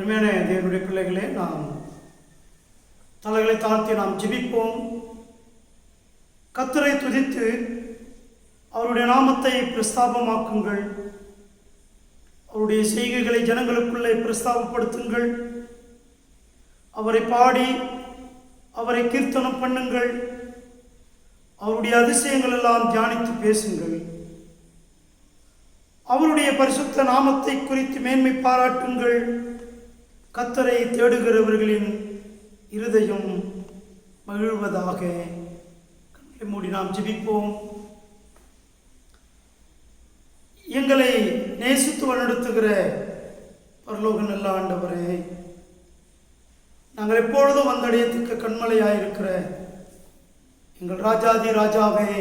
அருமையான தேவனுடைய பிள்ளைகளே, நாம் தலைகளை தாழ்த்தி நாம் ஜெபிப்போம். கர்த்தரை துதித்து அவருடைய நாமத்தை பிரஸ்தாபமாக்குங்கள். அவருடைய செய்கைகளை ஜனங்களுக்குள்ளே பிரஸ்தாபப்படுத்துங்கள். அவரை பாடி அவரை கீர்த்தனம் பண்ணுங்கள். அவருடைய அதிசயங்கள் எல்லாம் தியானித்து பேசுங்கள். அவருடைய பரிசுத்த நாமத்தை குறித்து மேன்மை பாராட்டுங்கள். கர்த்தரை தேடுகிறவர்களின் இருதயம் மகிழ்வதாக. கண்களை மூடி நாம் ஜெபிப்போம். எங்களை நேசித்து வழிநடத்துகிற பரலோக நல்ல ஆண்டவரே, நாங்கள் எப்பொழுதும் வந்தடையத்துக்கு கண்மலையாயிருக்கிற எங்கள் ராஜாதி ராஜாவே,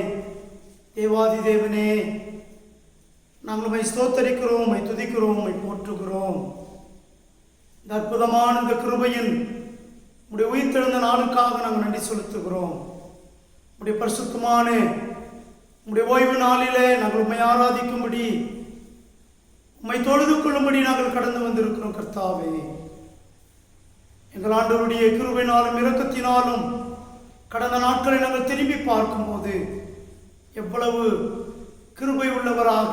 தேவாதி தேவனே, நாங்கள் உம்மை ஸ்தோத்தரிக்கிறோம், உம்மை துதிக்கிறோம், உம்மை போற்றுகிறோம். இந்த அற்புதமான இந்த கிருபையின் உம்முடைய உயிர்த்தெழுந்த நாளுக்காக நாங்கள் நன்றி செலுத்துகிறோம். உம்முடைய பரிசுத்தமான உம்முடைய ஓய்வு நாளிலே நாங்கள் உம்மை ஆராதிக்கும்படி, உம்மை தொழுது கொள்ளும்படி நாங்கள் கடந்து வந்திருக்கிறோம். கர்த்தாவே, எங்கள் ஆண்டவருடைய கிருபையினாலும் இரக்கத்தினாலும் கடந்த நாட்களை நாங்கள் திரும்பி பார்க்கும்போது எவ்வளவு கிருபை உள்ளவராக,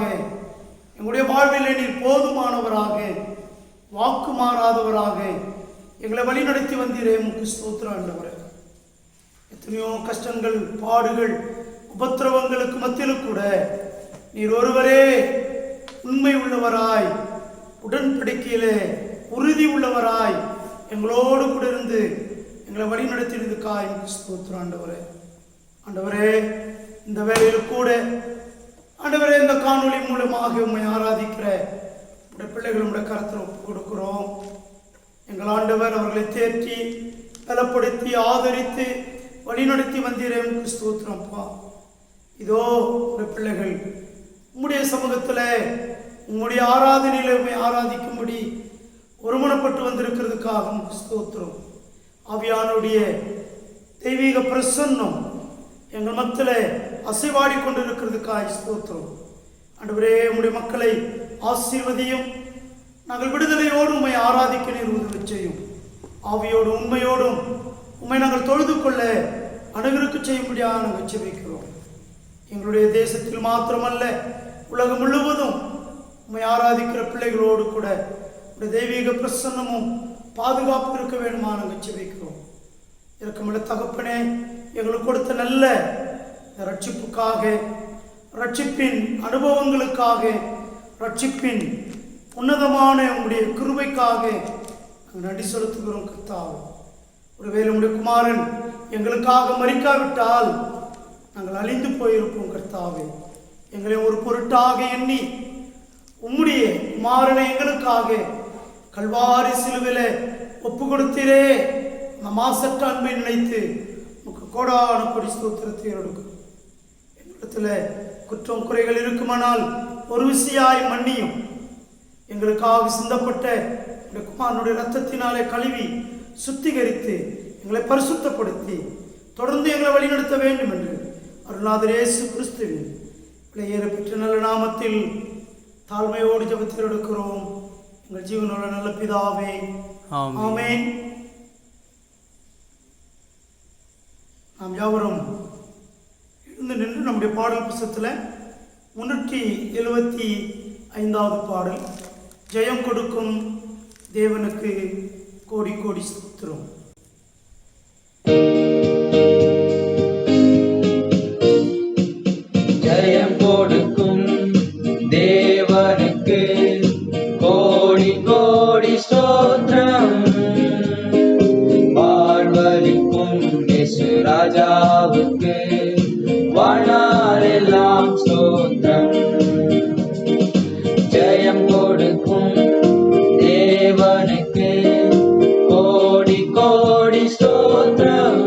எங்களுடைய வாழ்விலே நீர் போதுமானவராக, வாக்கு மாறாதவராக எங்களை வழி நடத்தி வந்தீரே. உமக்கு ஸ்தோத்திரம் ஆண்டவரே. எத்தனையோ கஷ்டங்கள், பாடுகள், உபத்திரவங்களுக்கு மத்தியிலும் கூட நீர் ஒருவரே உண்மை உள்ளவராய், உடன்படிக்கையிலே உறுதி உள்ளவராய் எங்களோடு கூட இருந்து எங்களை வழி நடத்தினதுக்காய் ஸ்தோத்திரம் ஆண்டவரே. ஆண்டவரே, இந்த வேளையில் கூட ஆண்டவரே, இந்த காணொளி மூலமாக உம்மை ஆராதிக்கிற உடைய பிள்ளைகள் உடைய கரத்தில் ஒப்புக் கொடுக்கிறோம். எங்கள் ஆண்டவர் அவர்களை தேற்றி பலப்படுத்தி ஆதரித்து வழிநடத்தி வந்தீரே. உமக்கு ஸ்தோத்திரம்ப்பா. இதோ உடைய பிள்ளைகள் உம்முடைய சமூகத்தில் உம்முடைய ஆராதனையில் உம்மை ஆராதிக்கும்படி ஒருமனப்பட்டு வந்திருக்கிறதுக்காக உமக்கு ஸ்தோத்திரம். ஆவியானுடைய தெய்வீக பிரசன்னம் எங்கள் மத்தியில் அசைவாடி கொண்டிருக்கிறதுக்காக ஸ்தோத்திரம். ஆண்டவரே, உம்முடைய மக்களை ஆசீர்வதியும். நாங்கள் விடுதலையோடு உம்மை ஆராதிக்க நீர் உதவி செய்யும். ஆவியோடும் உண்மையோடும் உம்மை நாங்கள் தொழுது கொள்ள அனைவருக்கு செய்யும்படியாக நாங்கள் ஜெபிக்கிறோம். எங்களுடைய தேசத்தில் மாத்திரமல்ல, உலகம் முழுவதும் உம்மை ஆராதிக்கிற பிள்ளைகளோடு கூட உடைய தெய்வீக பிரசன்னமும் பாதுகாப்பு இருக்க வேண்டுமா நாங்கள் ஜெபிக்கிறோம். இரக்கமுள்ள தகப்பனே, எங்களுக்கு கொடுத்த நல்ல ரட்சிப்புக்காக, ரட்சிப்பின் அனுபவங்களுக்காக, ரட்சிப்பின் உன்னதமான உங்களுடைய கிருபைக்காக நாங்கள் நன்றி செலுத்துகிறோம். கர்த்தாவே, ஒருவேளை உங்களுடைய குமாரன் எங்களுக்காக மரிக்காவிட்டால் நாங்கள் அழிந்து போயிருப்போம். கர்த்தாவே, எங்களை ஒரு பொருட்டாக எண்ணி உம்முடைய குமாரனை எங்களுக்காக கல்வாரி சிலுவிலே ஒப்பு கொடுத்தீரே. அந்த மாசற்ற அன்பை நினைத்து உமக்கு கோடான கொடி ஸ்தோத்திரத்தை எடுக்கும். எங்களிடத்தில் குற்றம் குறைகள் இருக்குமானால் ஒரு விசையாய் மன்னியும். எங்களுக்காக சிந்தப்பட்ட உடைய குமாரனுடைய இரத்தத்தினாலே கழுவி சுத்திகரித்து எங்களை பரிசுத்தப்படுத்தி தொடர்ந்து எங்களை வழிநடத்த வேண்டும் என்று அருள்நாதர் இயேசு கிறிஸ்துவின் விலையேற பெற்ற நல்ல நாமத்தில் தாழ்மையோடு ஜெபத்தில் எடுக்கிறோம். எங்கள் ஜீவனுள்ள நல்ல பிதாவே, ஆமென். நாம் யாவரும் எழுந்து நின்று நம்முடைய பாடல் புத்தகத்தில் 375வது பாடல், ஜெயம் கொடுக்கும் தேவனுக்கு கோடி கோடி ஸ்தோத்திரம். ஜெயம் கொடுக்கும் தேவனுக்கு கோடி கோடி ஸ்தோத்திரம். வாழ்வளிக்கும் இயேசு ராஜாவுக்கு வாழ்நாளெல்லாம் ஸ்தோத்திரம். ஜெயம் கொடுக்கும் தேவனுக்கு கோடி கோடி ஸ்தோத்திரம்.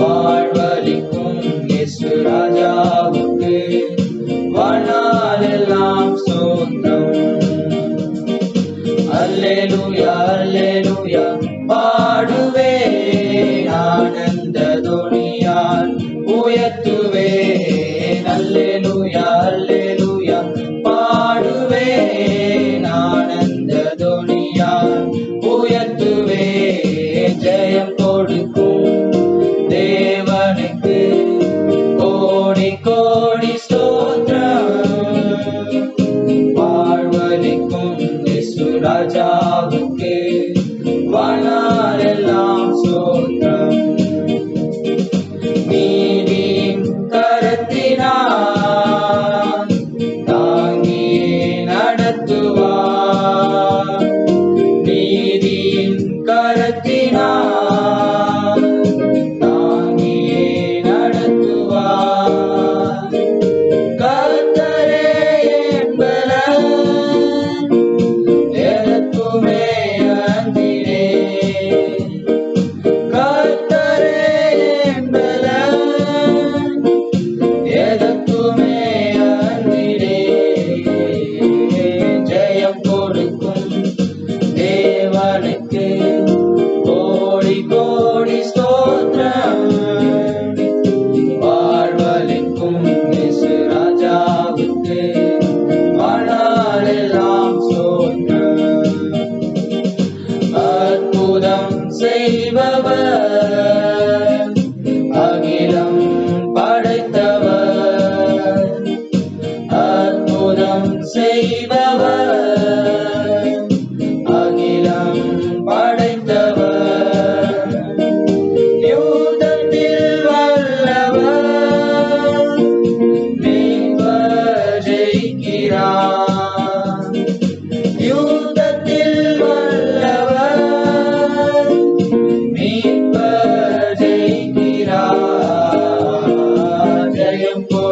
வாழ்வளிக்கும் இயேசு ராஜாவுக்கு வாழ்நாளெல்லாம் ஸ்தோத்திரம். அல்லேலூயா அல்லேலூயா பாடுவேன், ஆனந்த துணியால் உயர்த்துவேன். அல்லேலூயா அல்லேலூயா பாடுவேன், ஆனந்த துணியால்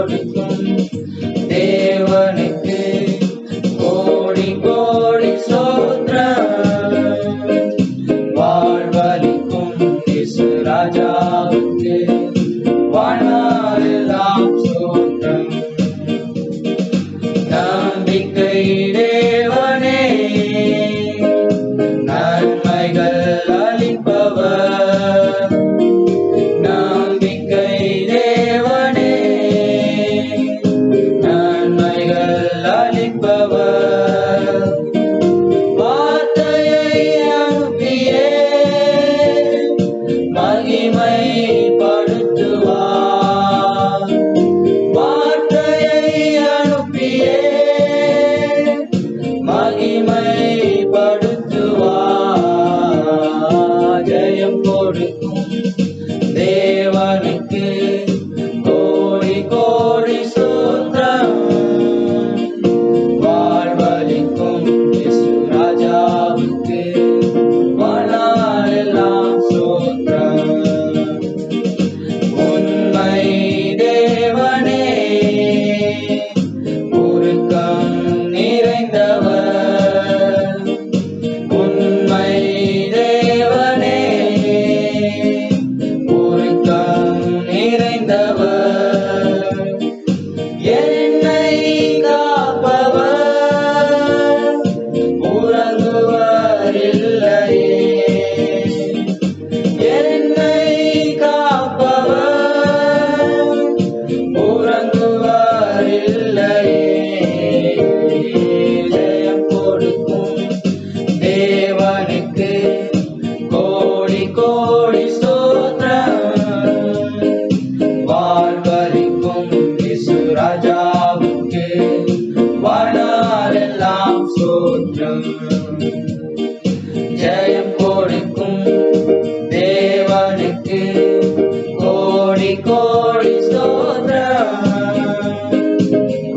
கொடுக்கும் தேவனுக்கு கோடி கோடி ஸ்தோத்திரம். வாழ்வளிக்கும் இயேசு ராஜாவுக்கு வாழ்நாளெல்லாம் ஸ்தோத்திரம். நம்பிக்கை தேவனே, நன்மைகள் அளிப்பவர். நம்பிக்கை தேவனே, நன்மைகள் அளிப்பவர். வார்த்தையை அனுப்பியே மகிமைப்படுத்துவார். வார்த்தையை அனுப்பியே மகிமைப்படுத்துவார். ஜெயம் கொடுக்கும் தேவனுக்கு கோடி கோடி ஸ்தோத்திரம். வாழ்வளிக்கும் இயேசு ராஜாவுக்கு வாழ்நாளெல்லாம் ஸ்தோத்திரம். உண்மை தேவனே, உருக்கம் நிறைந்தவர். உண்மை தேவனே, உருக்கம் நிறைந்தவர். என்னை காப்பவர், உறங்குவர் இல்லையே. என்னை காப்பவர், உறங்குவர் இல்லையே. ஜெயம் கொடுக்கும் தேவனுக்கு கோடி கோடி ஸ்தோத்திரம். வாழ்வளிக்கும் இயேசு ராஜாவுக்கு வாழ்நாளெல்லாம் ஸ்தோத்திரம். ஜெயம் கொடுக்கும் தேவனுக்கு கோடி கோடி ஸ்தோத்திரம்.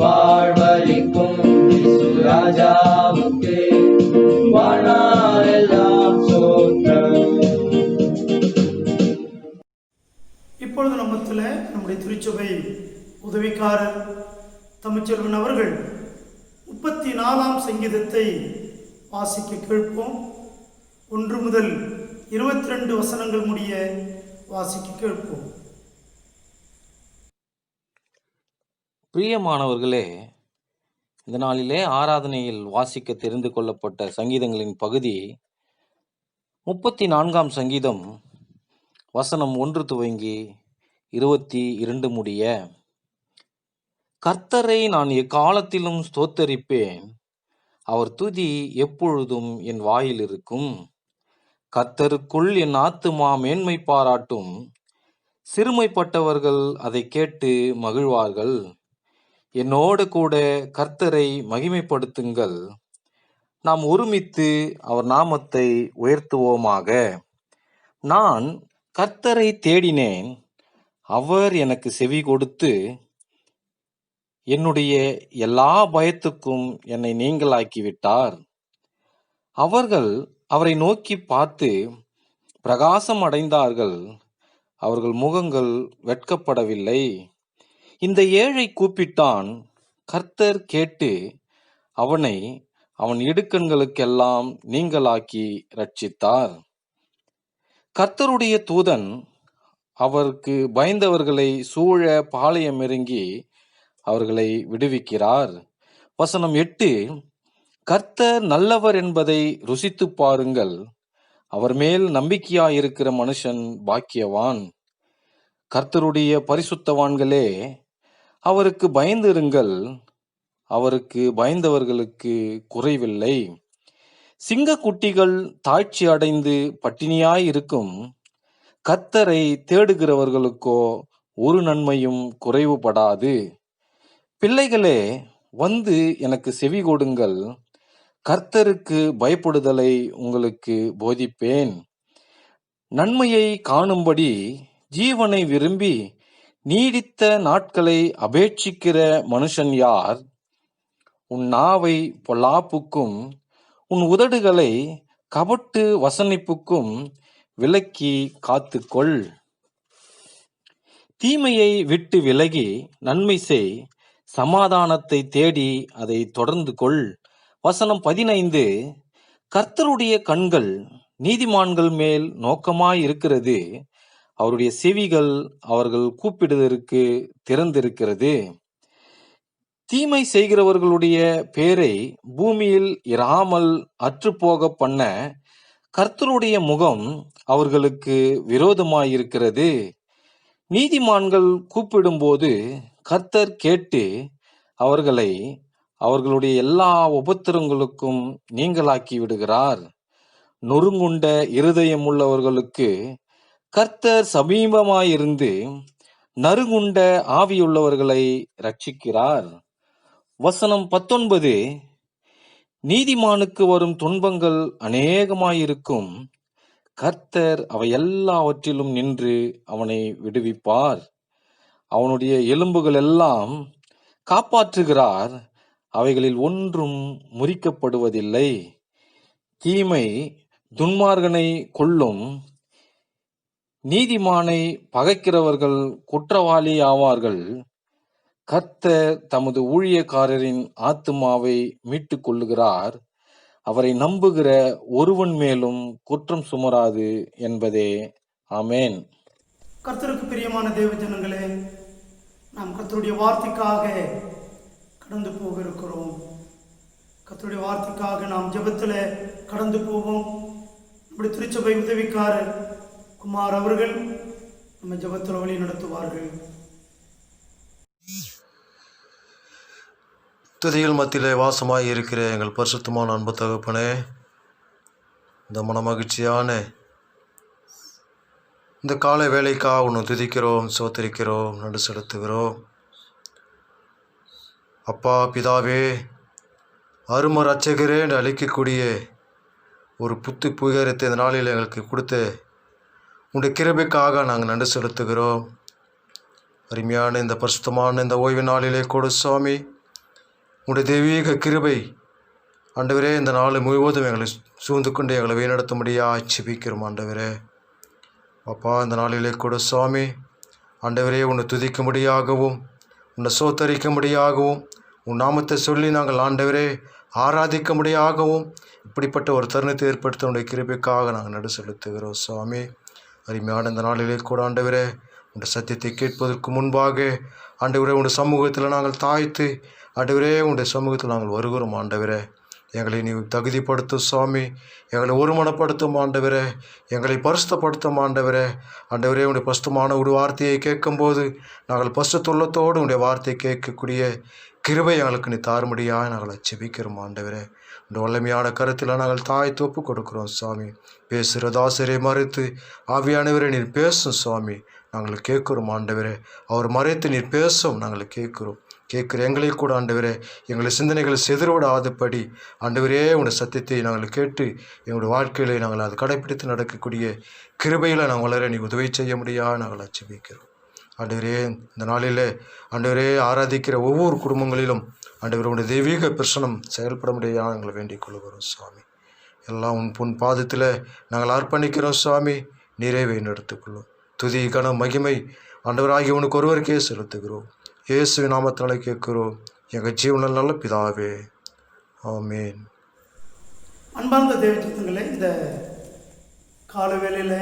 வாழ்வளிக்கும் இயேசு ராஜாவுக்கு வாழ்நாளெல்லாம் ஸ்தோத்திரம். இப்பொழுது நம்மத்தில் நம்முடைய திருச்சபை உதவிக்காரர் தமிழ்ச்செல்வன் அவர்கள் 34ஆம் சங்கீதத்தை வாசிக்க கேட்போம். 1 முதல் 22 வசனங்கள் முடிய வாசிக்க கேட்போம். பிரியமானவர்களே, இந்த நாளிலே ஆராதனையில் வாசிக்க தெரிந்து கொள்ளப்பட்ட சங்கீதங்களின் பகுதி 34ஆம் சங்கீதம் வசனம் 1 துவங்கி 22 முடிய. கர்த்தரை நான் எக்காலத்திலும் ஸ்தோத்தரிப்பேன், அவர் துதி எப்பொழுதும் என் வாயில் இருக்கும். கர்த்தருக்குள் என் ஆத்துமா மேன்மை பாராட்டும், சிறுமைப்பட்டவர்கள் அதை கேட்டு மகிழ்வார்கள். என்னோடு கூட கர்த்தரை மகிமைப்படுத்துங்கள், நாம் ஒருமித்து அவர் நாமத்தை உயர்த்துவோமாக. நான் கர்த்தரை தேடினேன், அவர் எனக்கு செவி கொடுத்து என்னுடைய எல்லா பயத்துக்கும் என்னை நீங்களாக்கிவிட்டார். அவர்கள் அவரை நோக்கி பார்த்து பிரகாசம் அடைந்தார்கள், அவர்கள் முகங்கள் வெட்கப்படவில்லை. இந்த ஏழை கூப்பிட்டான், கர்த்தர் கேட்டு அவனை அவன் இடுக்கண்களுக்கெல்லாம் நீங்களாக்கி ரட்சித்தார். கர்த்தருடைய தூதன் அவருக்கு பயந்தவர்களை சூழ பாளையம் இறங்கி அவர்களை விடுவிக்கிறார். வசனம் 8, கர்த்தர் நல்லவர் என்பதை ருசித்து பாருங்கள், அவர் மேல் நம்பிக்கையாயிருக்கிற மனுஷன் பாக்கியவான். கர்த்தருடைய பரிசுத்தவான்களே, அவருக்கு பயந்திருங்கள், அவருக்கு பயந்தவர்களுக்கு குறைவில்லை. சிங்கக்குட்டிகள் தாழ்ச்சி அடைந்து பட்டினியாயிருக்கும், கர்த்தரை தேடுகிறவர்களுக்கோ ஒரு நன்மையும் குறைவுபடாது. பிள்ளைகளே, வந்து எனக்கு செவி கொடுங்கள், கர்த்தருக்கு பயப்படுதலை உங்களுக்கு போதிப்பேன். நன்மையை காணும்படி ஜீவனை விரும்பி நீடித்த நாட்களை அபேட்சிக்கிற மனுஷன் யார்? உன் நாவை பொல்லாப்புக்கும் உன் உதடுகளை கபட்டு வசனிப்புக்கும் விலக்கி காத்துக்கொள். தீமையை விட்டு விலகி நன்மை செய், சமாதானத்தை தேடி அதை தொடர்ந்து கொள். வசனம் 15, கர்த்தருடைய கண்கள் நீதிமான்கள் மேல் நோக்கமாயிருக்கிறது, அவருடைய செவிகள் அவர்கள் கூப்பிடுவதற்கு திறந்திருக்கிறது. தீமை செய்கிறவர்களுடைய பேரை பூமியில் இராமல் அற்றுப்போக பண்ண கர்த்தருடைய முகம் அவர்களுக்கு விரோதமாயிருக்கிறது. நீதிமான்கள் கூப்பிடும்போது கர்த்தர் கேட்டு அவர்களை அவர்களுடைய எல்லா உபத்திரங்களுக்கும் நீங்களாக்கி விடுகிறார். நொறுங்குண்ட இருதயமுள்ளவர்களுக்கு கர்த்தர் சமீபமாயிருந்து நறுங்குண்ட ஆவியுள்ளவர்களை ரட்சிக்கிறார். வசனம் 19, நீதிமானுக்கு வரும் துன்பங்கள் அநேகமாயிருக்கும், கர்த்தர் அவை எல்லாவற்றிலும் நின்று அவனை விடுவிப்பார். அவனுடைய எலும்புகள் எல்லாம் காப்பாற்றுகிறார், அவைகளில் ஒன்றும் முறிக்கப்படுவதில்லை. தீமை துன்மார்கனை கொல்லும், நீதிமானை பகைக்கிறவர்கள் குற்றவாளி ஆவார்கள். கர்த்தர் தமது ஊழியக்காரரின் ஆத்துமாவை மீட்டுக் கொள்ளுகிறார், அவரை நம்புகிற ஒருவன் மேலும் குற்றம் சுமராது என்பதே. ஆமேன். கர்த்தருக்கு பிரியமான தேவ ஜனங்களே, நாம் கர்த்தருடைய வார்த்தைக்காக கடந்து போக இருக்கிறோம். கர்த்தருடைய வார்த்தைக்காக நாம் ஜெபத்தில் கடந்து போவோம். நம்முடைய திருச்சபை உதவிக்காரர் குமார் அவர்கள் நம்ம ஜெபத்தில் வழி நடத்துவார்கள். துதியில் மத்தியிலே வாசமாய் இருக்கிற எங்கள் பரிசுத்தமான அன்பு தகப்பனே, இந்த மனமகிழ்ச்சியான இந்த காலை வேலைக்காக உன்னை துதிக்கிறோம், சோத்தரிக்கிறோம், நடு செலுத்துகிறோம். அப்பா பிதாவே, அரும ரட்சகரே என்று அழைக்கக்கூடிய ஒரு புகரத்தை இந்த நாளில் எங்களுக்கு கொடுத்த உன்னுடைய கிருபைக்காக நாங்கள் நடு செலுத்துகிறோம். அருமையான இந்த பரிசுத்தமான இந்த ஓய்வு நாளிலே கொடு சுவாமி, உன்னுடைய தெய்வீக கிருபை ஆண்டவரே இந்த நாள் முழுவதும் எங்களை சூழ்ந்து கொண்டு எங்களை வழிநடத்தும்படியாக ஜெபிக்கிறோம். ஆண்டவரே அப்பா, இந்த நாளிலே கூட சுவாமி ஆண்டவரே உன்னை துதிக்கும்படியாகவும் உன்னை சோத்தரிக்கும்படியாகவும் உன் நாமத்தை சொல்லி நாங்கள் ஆண்டவரே ஆராதிக்கும்படியாகவும் இப்படிப்பட்ட ஒரு தருணத்தை ஏற்படுத்த உன்னுடைய கிருபைக்காக நாங்கள் நடு செலுத்துகிறோம். சுவாமி அருமையான இந்த நாளிலே கூட ஆண்டவரே உன்னுடைய சத்தியத்தை கேட்பதற்கு முன்பாக ஆண்டவரே உன்னுடைய சமூகத்தில் நாங்கள் தாய்த்து ஆண்டவரே உன்னுடைய சமூகத்தில் நாங்கள் வருகிறோம். ஆண்டவரே எங்களை நீ தகுதிப்படுத்தும் சுவாமி, எங்களை ஒருமனப்படுத்தும் ஆண்டவரே, எங்களை பரிசுத்தப்படுத்தும் ஆண்டவரே. ஆண்டவரே உன்னுடைய பரிசுத்தமான ஒரு வார்த்தையை கேட்கும்போது நாங்கள் பரிசுத்தத்துள்ளத்தோடு உன்னுடைய வார்த்தையை கேட்கக்கூடிய கிருபை எங்களுக்கு நீ தாரும்படியாக நாங்கள் ஜெபிக்கிறோம். ஆண்டவரே இந்த வல்லமையான கருத்தில் நாங்கள் தாய் தோப்பு கொடுக்குறோம். சுவாமி பேசுகிற தாசரை மறைத்து ஆவியானவரை நீர் பேசும் சுவாமி, நாங்கள் கேட்குறோம். ஆண்டவரே அவர் மறைத்து நீர் பேசும், நாங்கள் கேட்குறோம். கேட்குற எங்களை கூட ஆண்டவரே எங்களை சிந்தனைகளை செதறவிடாதபடி ஆண்டவரே உன்னுடைய சத்தியத்தை நாங்கள் கேட்டு எங்களுடைய வாழ்க்கையில் நாங்கள் அதை கடைப்பிடித்து நடக்கக்கூடிய கிருபையில் நாங்கள் வளர நீ உதவி செய்ய முடியாது நாங்கள் ஜெபிக்கிறோம். ஆண்டவரே இந்த நாளில் ஆண்டவரே ஆராதிக்கிற ஒவ்வொரு குடும்பங்களிலும் ஆண்டவரே உன்னுடைய தெய்வீக பிரசனம் செயல்பட முடியாது நாங்கள் வேண்டிக் கொள்கிறோம். சுவாமி எல்லாம் உன் பாதத்தில் நாங்கள் அர்ப்பணிக்கிறோம். சுவாமி நீரே நடத்துக்கொள்ளும். துதி கன மகிமை ஆண்டவராகிய உனக்கு ஒருவருக்கே செலுத்துகிறோம். இயேசுவின் நாமத்தினாலே கேட்கிறோம் எங்கள் ஜீவனில் நல்ல பிதாவே, ஆமேன். அன்பார்ந்த தேவஜனங்களே, இந்த காலவேளையில்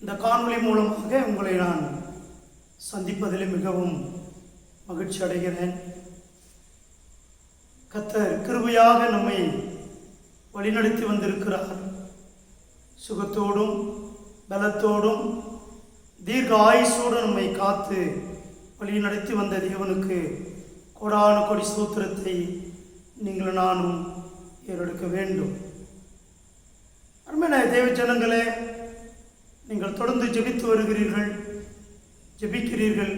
இந்த காணொளி மூலமாக உங்களை நான் சந்திப்பதில் மிகவும் மகிழ்ச்சி அடைகிறேன். கர்த்தர் கிருபையாக நம்மை வழிநடத்தி வந்திருக்கிறார். சுகத்தோடும் பலத்தோடும் தீர்க்க ஆயுசோடு நம்மை காத்து வழி நடத்தி வந்த தேவனுக்கு கோடான கோடி ஸ்தோத்திரத்தை நீங்கள் நானும் ஏறெடுக்க வேண்டும். அருமையான தேவ ஜனங்களே, நீங்கள் தொடர்ந்து ஜெபித்து வருகிறீர்கள், ஜெபிக்கிறீர்கள்.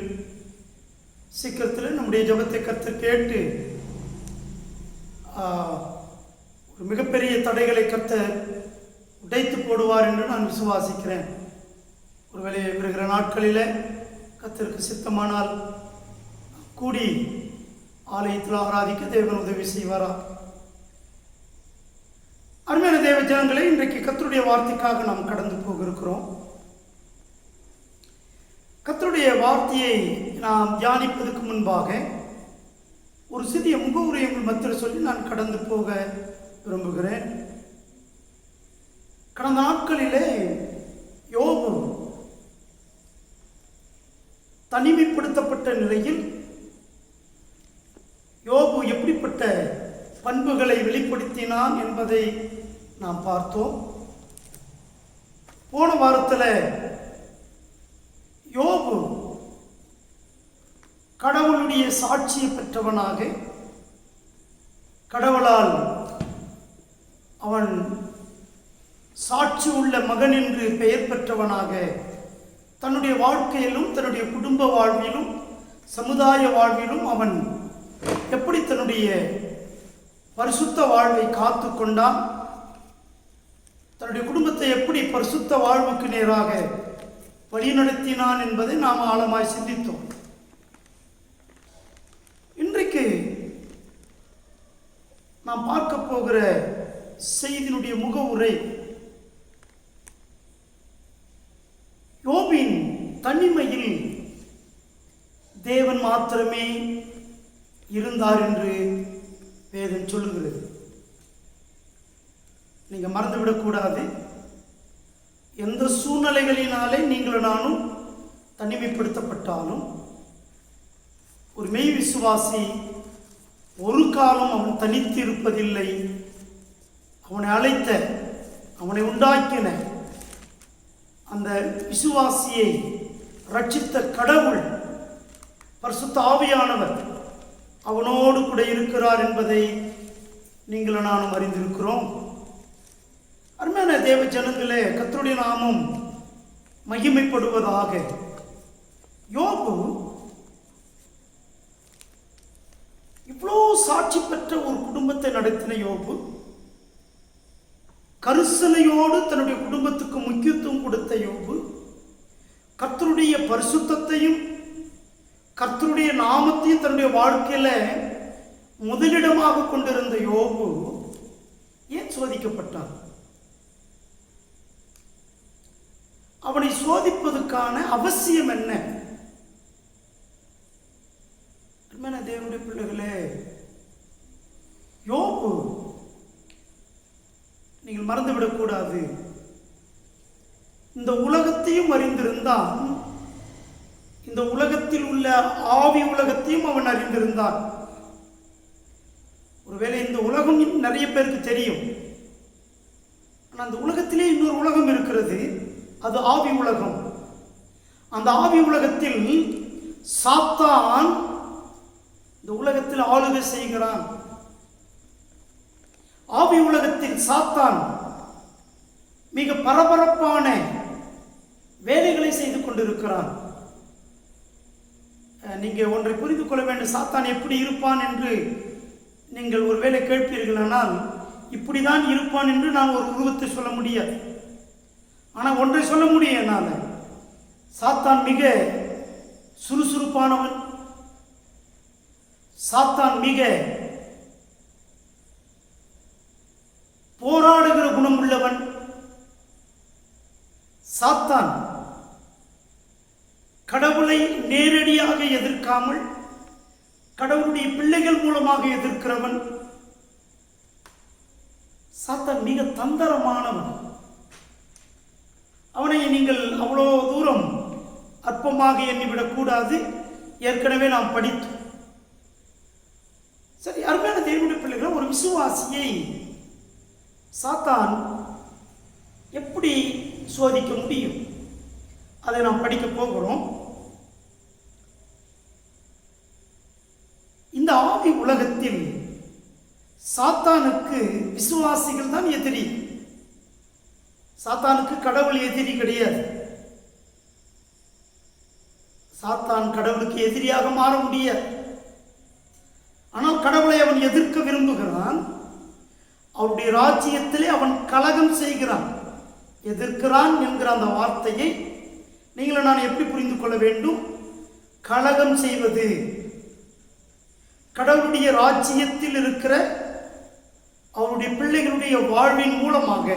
சீக்கிரத்தில் நம்முடைய ஜெபத்தை கர்த்தர் கேட்டு ஒரு மிகப்பெரிய தடைகளை கர்த்தர் உடைத்து போடுவார் என்று நான் விசுவாசிக்கிறேன். ஒருவேளை வருகிற நாட்களில் கர்த்தருக்கு சித்தமானால் கூடி ஆலயத்தில் ஆராதிக்க தேவன் உதவி செய்வாரா? அருமையான தேவ ஜனங்களே, இன்றைக்கு கர்த்தருடைய வார்த்தைக்காக நாம் கடந்து போக இருக்கிறோம். கர்த்தருடைய வார்த்தையை நாம் தியானிப்பதற்கு முன்பாக ஒரு சிறிய முகவுரை உங்கள் மத்தியில் சொல்லி நான் கடந்து போக விரும்புகிறேன். கடந்த நாட்களிலே யோபு தனிமைப்படுத்தப்பட்ட நிலையில் யோபு எப்படிப்பட்ட பண்புகளை வெளிப்படுத்தினான் என்பதை நாம் பார்த்தோம். போன வாரத்தில் யோபு கடவுளுடைய சாட்சியை பெற்றவனாக, கடவுளால் அவன் சாட்சி உள்ள மகன் என்று பெயர் பெற்றவனாக தன்னுடைய வாழ்க்கையிலும் தன்னுடைய குடும்ப வாழ்விலும் சமுதாய வாழ்விலும் அவன் எப்படி தன்னுடைய பரிசுத்த வாழ்வை காத்து கொண்டான், தன்னுடைய குடும்பத்தை எப்படி பரிசுத்த வாழ்வுக்கு நேராக வழிநடத்தினான் என்பதை நாம் ஆழமாய் சிந்தித்தோம். இன்றைக்கு நாம் பார்க்க போகிற செய்தியினுடைய முகவுரை யோபின் தனிமையில் தேவன் மாத்திரமே இருந்தார் என்று வேதம் சொல்லுகிறது. நீங்க மறந்துவிடக்கூடாது, எந்த சூழ்நிலைகளினாலே நீங்களும் நானும் தனிமைப்படுத்தப்பட்டாலும் ஒரு மெய் விசுவாசி ஒரு காலம் அவன் தனித்து இருப்பதில்லை. அவனை அழைத்த, அவனை உண்டாக்கின அந்த விசுவாசியை ரட்சித்த கடவுள் பரிசுத்த ஆவியானவர் அவனோடு கூட இருக்கிறார் என்பதை நீங்களும் நானும் அறிந்திருக்கிறோம். அருமையான தேவ ஜனங்களே, கர்த்தருடைய நாமம் மகிமைப்படுவதாக. யோபு இவ்வளோ சாட்சி பெற்ற ஒரு குடும்பத்தை நடத்தின யோபு, கரிசனையோடு தன்னுடைய குடும்பத்துக்கு முக்கியத்துவம் கொடுத்த யோபு, கர்த்தருடைய பரிசுத்தத்தையும் கர்த்தருடைய நாமத்தையும் தன்னுடைய வாழ்க்கையில முதலிடமாக கொண்டிருந்த யோபு ஏன் சோதிக்கப்பட்டான்? அவனை சோதிப்பதற்கான அவசியம் என்ன? தேவனுடைய பிள்ளைகளே, யோபு நீங்கள் மறந்துவிடக்கூடாது, இந்த உலகத்தையும் அறிந்திருந்தான், இந்த உலகத்தில் உள்ள ஆவி உலகத்தையும் அவன் அறிந்திருந்தான். ஒருவேளை இந்த உலகம் நிறைய பேருக்கு தெரியும், ஆனால் அந்த உலகத்திலே இன்னொரு உலகம் இருக்கிறது, அது ஆவி உலகம். அந்த ஆவி உலகத்தில் சாத்தான் இந்த உலகத்தில் ஆளுகை செய்கிறான். ஆவி உலகத்தில் சாத்தான் மிக பரபரப்பான வேலைகளை செய்து கொண்டிருக்கிறான். நீங்க ஒன்றை புரிந்து கொள்ள வேண்டும், சாத்தான் எப்படி இருப்பான் என்று நீங்கள் ஒருவேளை கேட்பீர்களானால், இப்படிதான் இருப்பான் என்று நான் ஒரு உருவத்தை சொல்ல முடியாது. ஆனால் ஒன்றை சொல்ல முடியும் என்னால், சாத்தான் மிக சுறுசுறுப்பானவன், சாத்தான் மிக போராடுகிற குணம் உள்ளவன், சாத்தான் கடவுளை நேரடியாக எதிர்க்காமல் கடவுளுடைய பிள்ளைகள் மூலமாக எதிர்க்கிறவன். சாத்தான் மிக தந்திரமானவன். அவனை நீங்கள் அவ்வளோ தூரம் அற்பமாக எண்ணிவிடக் கூடாது. ஏற்கனவே நாம் படித்தோம். சரி, அருமையான தேவனுடைய பிள்ளைகள், ஒரு விசுவாசியை சாத்தான் எப்படி சோதிக்க முடியும்? அதை நாம் படிக்க போகிறோம். இந்த ஆவி உலகத்தில் சாத்தானுக்கு விசுவாசிகள் தான் எதிரி. சாத்தானுக்கு கடவுள் எதிரி கிடையாது. சாத்தான் கடவுளுக்கு எதிரியாக மாற முடியாது. ஆனால் கடவுளை அவன் எதிர்க்க விரும்புகிறான். அவருடைய ராஜ்யத்திலே அவன் கலகம் செய்கிறான். எதிர்க்கிறான் என்கிற அந்த வார்த்தையை நீங்கள் நான் எப்படி புரிந்து கொள்ள வேண்டும்? கலகம் செய்வது, கடவுளுடைய ராஜ்யத்தில் இருக்கிற அவருடைய பிள்ளைகளுடைய வாழ்வின் மூலமாக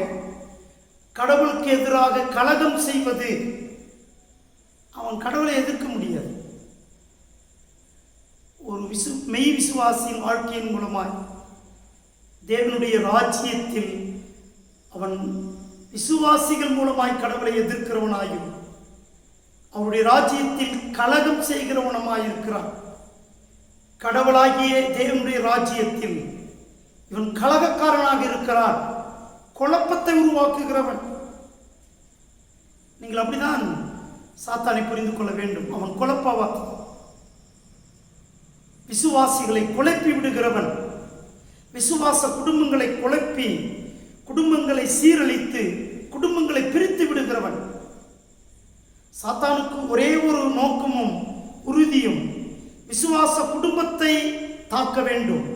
கடவுளுக்கு எதிராக கலகம் செய்வது, அவன் கடவுளை எதிர்க்க முடியாது. ஒரு மெய் விசுவாசியின் வாழ்க்கையின் மூலமாய் தேவனுடைய ராஜ்யத்தில் அவன் விசுவாசிகள் மூலமாய் கடவுளை எதிர்க்கிறவனாயும் அவருடைய ராஜ்யத்தில் கலகம் செய்கிறவனமாயிருக்கிறான். கடவுளாகிய தேவனுடைய ராஜ்யத்தில் இவன் கலகக்காரனாக இருக்கிறான், குழப்பத்தை உருவாக்குகிறவன். நீங்கள் அப்படிதான் சாத்தானை புரிந்து கொள்ள வேண்டும். அவன் குழப்பவான், விசுவாசிகளை குழப்பி விடுகிறவன், விசுவாச குடும்பங்களை குழப்பி குடும்பங்களை சீரழித்து குடும்பங்களை பிரித்து விடுகிறவன். சாத்தானுக்கு ஒரே ஒரு நோக்கமும் உறுதியும் விசுவாச குடும்பத்தை தாக்க வேண்டும்,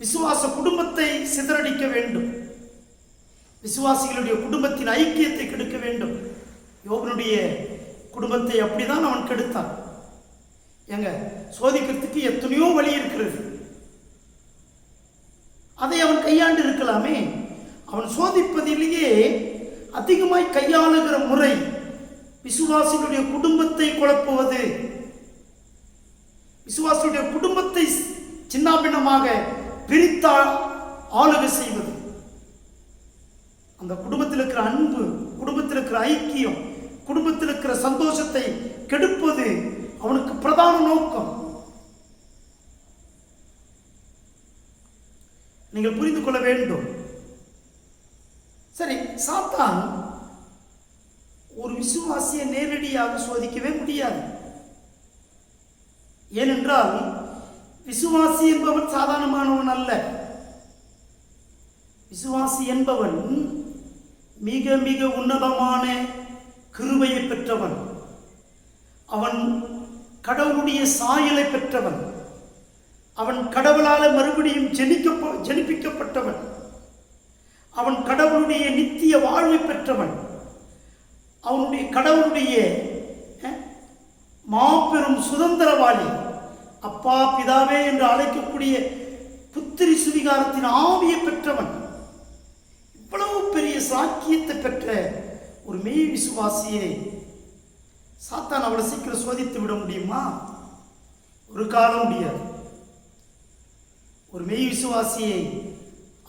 விசுவாச குடும்பத்தை சிதறடிக்க வேண்டும், விசுவாசிகளுடைய குடும்பத்தின் ஐக்கியத்தை கெடுக்க வேண்டும். யோபனுடைய குடும்பத்தை அப்படிதான் அவன் கெடுத்தான். எங்க சோதிக்கிறதுக்கு எத்தனையோ வழி இருக்கிறது, அதை அவன் கையாண்டு இருக்கலாமே. அவன் சோதிப்பதிலேயே அதிகமாய் கையாளுகிற முறை விசுவாசிகளுடைய குடும்பத்தை குழப்புவது, விசுவாசிகளுடைய குடும்பத்தை சின்னாபின்னமாக பிரித்தா ஆளுகை செய்வது, அந்த குடும்பத்தில் இருக்கிற அன்பு, குடும்பத்தில் இருக்கிற ஐக்கியம், குடும்பத்தில் இருக்கிற சந்தோஷத்தை கெடுப்பது அவனுக்கு பிரதான நோக்கம். நீங்கள் புரிந்து கொள்ள வேண்டும். சரி, சாத்தான் ஒரு விசுவாசியை நேரடியாக சோதிக்கவே முடியாது. ஏனென்றால் விசுவாசி என்பவன் சாதாரணமானவன் அல்ல. விசுவாசி என்பவன் மிக மிக உன்னதமான கிருபையை பெற்றவன். அவன் கடவுளுடைய சாயலை பெற்றவன். அவன் கடவுளால் மறுபடியும் ஜெனிப்பிக்கப்பட்டவன். அவன் கடவுளுடைய நித்திய வாழ்வை பெற்றவன். அவனுடைய கடவுளுடைய மாபெரும் சுதந்திரவாளி, அப்பா பிதாவே என்று அழைக்கக்கூடிய புத்திரி சுவிகாரத்தின் ஆவியை பெற்றவன். இவ்வளவு பெரிய சாக்கியத்தை பெற்ற ஒரு மெய் விசுவாசியை சாத்தான் அவ்வளவு சீக்கிரம் சோதித்து விட முடியுமா? ஒரு காலம் முடியாது. ஒரு மெய் விசுவாசியை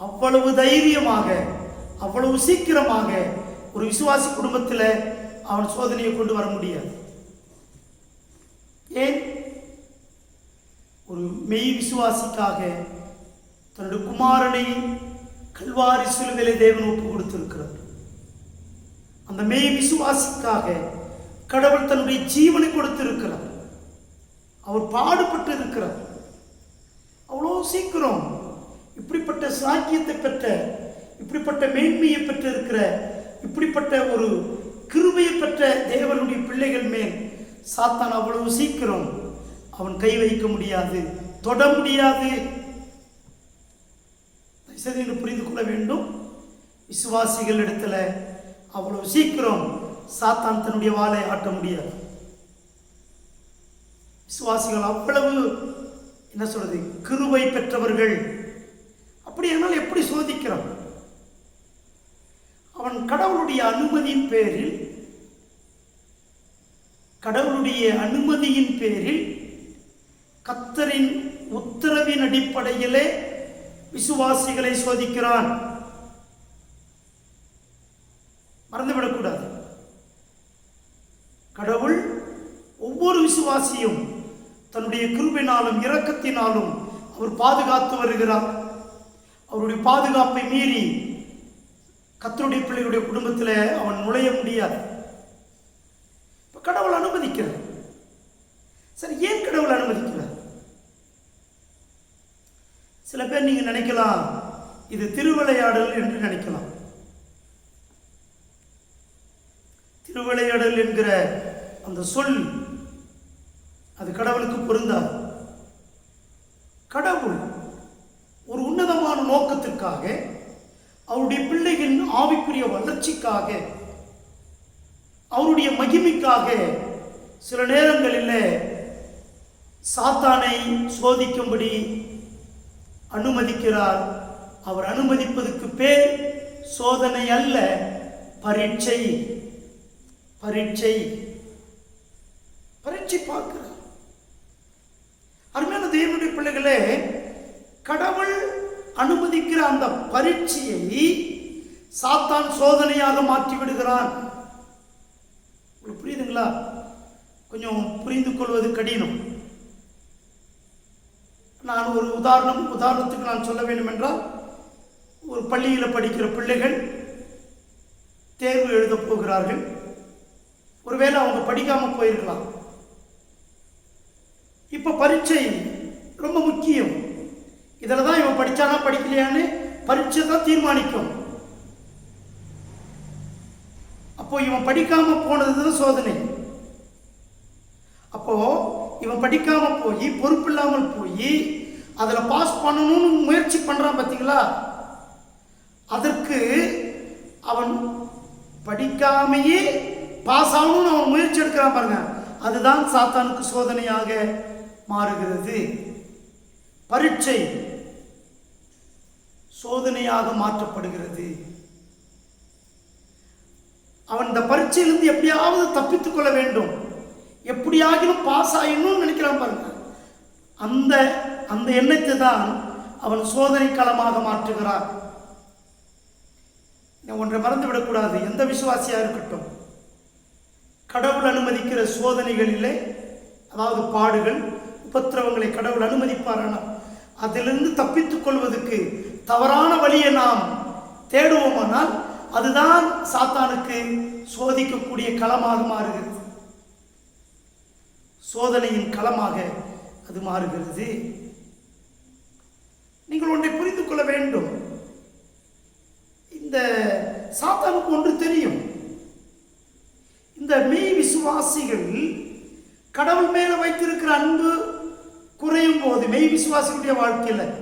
அவ்வளவு தைரியமாக, அவ்வளவு சீக்கிரமாக ஒரு விசுவாசி குடும்பத்தில் அவன் சோதனையை கொண்டு வர முடியாது. ஏன்? ஒரு மெய் விசுவாசிக்காக தன்னுடைய குமாரனை கல்வாரி சிலுவையிலே தேவன் ஒப்பு கொடுத்திருக்கிறார். அந்த மெய் விசுவாசிக்காக கடவுள் தன்னுடைய ஜீவனை கொடுத்திருக்கிறார். அவர் பாடுபட்டு இருக்கிறார். அவ்வளோ சீக்கிரம் இப்படிப்பட்ட சாக்கியத்தை பெற்ற, இப்படிப்பட்ட மேன்மையை பெற்று இருக்கிற, இப்படிப்பட்ட ஒரு கிருபையை பெற்ற தேவனுடைய பிள்ளைகள் மேல் சாத்தான் அவ்வளவு சீக்கிரம் அவன் கை வைக்க முடியாது, தொட முடியாது. புரிந்து கொள்ள வேண்டும். விசுவாசிகள் இடத்துல அவ்வளவு சீக்கிரம் சாத்தான் தன்னுடைய வாளை ஆட்ட முடியாது. விசுவாசிகள் அவ்வளவு என்ன சொல்றது, கிருபை பெற்றவர்கள். அப்படியானால் எப்படி சோதிக்கிறான்? அவன் கடவுளுடைய அனுமதியின் பேரில், கடவுளுடைய அனுமதியின் பேரில், கர்த்தரின் உத்தரவின் அடிப்படையிலே விசுவாசிகளை சோதிக்கிறான். மறந்துவிடக்கூடாது. கடவுள் ஒவ்வொரு விசுவாசியும் தன்னுடைய கிருபையினாலும் இரக்கத்தினாலும் அவர் பாதுகாத்து வருகிறார். அவருடைய பாதுகாப்பை மீறி கர்த்தருடைய பிள்ளைகளுடைய குடும்பத்தில் அவன் நுழைய முடியாது. கடவுள் அனுமதிக்கிறார். சரி, ஏன் கடவுள் அனுமதிக்கிறார்? சில பேர் நீங்க நினைக்கலாம் இது திருவிளையாடல் என்று நினைக்கலாம். திருவிளையாடல் என்கிற அந்த சொல் அது கடவுளுக்கு பொருந்தாது. கடவுள் ஒரு உன்னதமான நோக்கத்திற்காக, அவருடைய பிள்ளைகளின் ஆவிக்குரிய வளர்ச்சிக்காக, அவருடைய மகிமைக்காக சில நேரங்களில் சாத்தானை சோதிக்கும்படி அனுமதிக்கிறார். அவர் அனுமதிப்பதற்கு பேர் சோதனை அல்ல, பரீட்சை. பரீட்சை. பரீட்சை பார்க்கிறார். அருமையான தேவனுடைய பிள்ளைகளே, கடவுள் அனுமதிக்கிற அந்த பரீட்சையை சாத்தான் சோதனையாக மாற்றி விடுகிறான். உங்களுக்கு புரியுதுங்களா? கொஞ்சம் புரிந்து கொள்வது கடினம். நான் ஒரு உதாரணத்துக்கு நான் சொல்ல வேண்டும் என்றால், ஒரு பள்ளியில் படிக்கிற பிள்ளைகள் தேர்வு எழுத போகிறார்கள். ஒருவேளை அவங்க படிக்காமல் போயிருக்கலாம். இப்போ பரீட்சை ரொம்ப முக்கியம். இதில் தான் இவன் படித்தானா படிக்கலையான்னு பரீட்சை தான் தீர்மானிக்கும். அப்போ இவன் படிக்காம போனது தான் சோதனை. அப்போ இவன் படிக்காம போய் பொறுப்பு இல்லாமல் போய் அதில் பாஸ் பண்ணணும்னு முயற்சி பண்ணுறான் பார்த்தீங்களா? அதற்கு அவன் படிக்காமையே பாஸ் ஆகணும்னு அவன் முயற்சி எடுக்கிறான் பாருங்க. அதுதான் சாத்தானுக்கு சோதனையாக மாறுகிறது. பரீட்சை சோதனையாக மாற்றப்படுகிறது. அவன் இந்த பரீட்சையிலிருந்து எப்படியாவது தப்பித்துக் கொள்ள வேண்டும், எப்படியாகிலும் பாஸ் ஆகணும்னு நினைக்கிறான் பாருங்க. அந்த எண்ணத்தை தான் அவன் சோதனை களமாக மாற்றுகிறான். ஒன்றை மறந்துவிடக்கூடாது. எந்த விசுவாசியா இருக்கட்டும், கடவுள் அனுமதிக்கிற சோதனைகளிலே, அதாவது பாடுகள், உபத்திரவங்களை கடவுள் அனுமதிப்பாரானால் அதிலிருந்து தப்பித்துக் கொள்வதற்கு தவறான வழியை நாம் தேடுவோமானால் அதுதான் சாத்தானுக்கு சோதிக்கக்கூடிய களமாக மாறுகிறது. சோதனையின் களமாக அது மாறுகிறது. நீங்கள் ஒன்றை புரிந்து கொள்ள வேண்டும். இந்த சாத்தானுக்கு ஒன்று தெரியும். இந்த மெய் விசுவாசிகள் கடவுள் மேல வைத்திருக்கிற அன்பு குறையும் போது, மெய் விசுவாசிகளுடைய வாழ்க்கையில்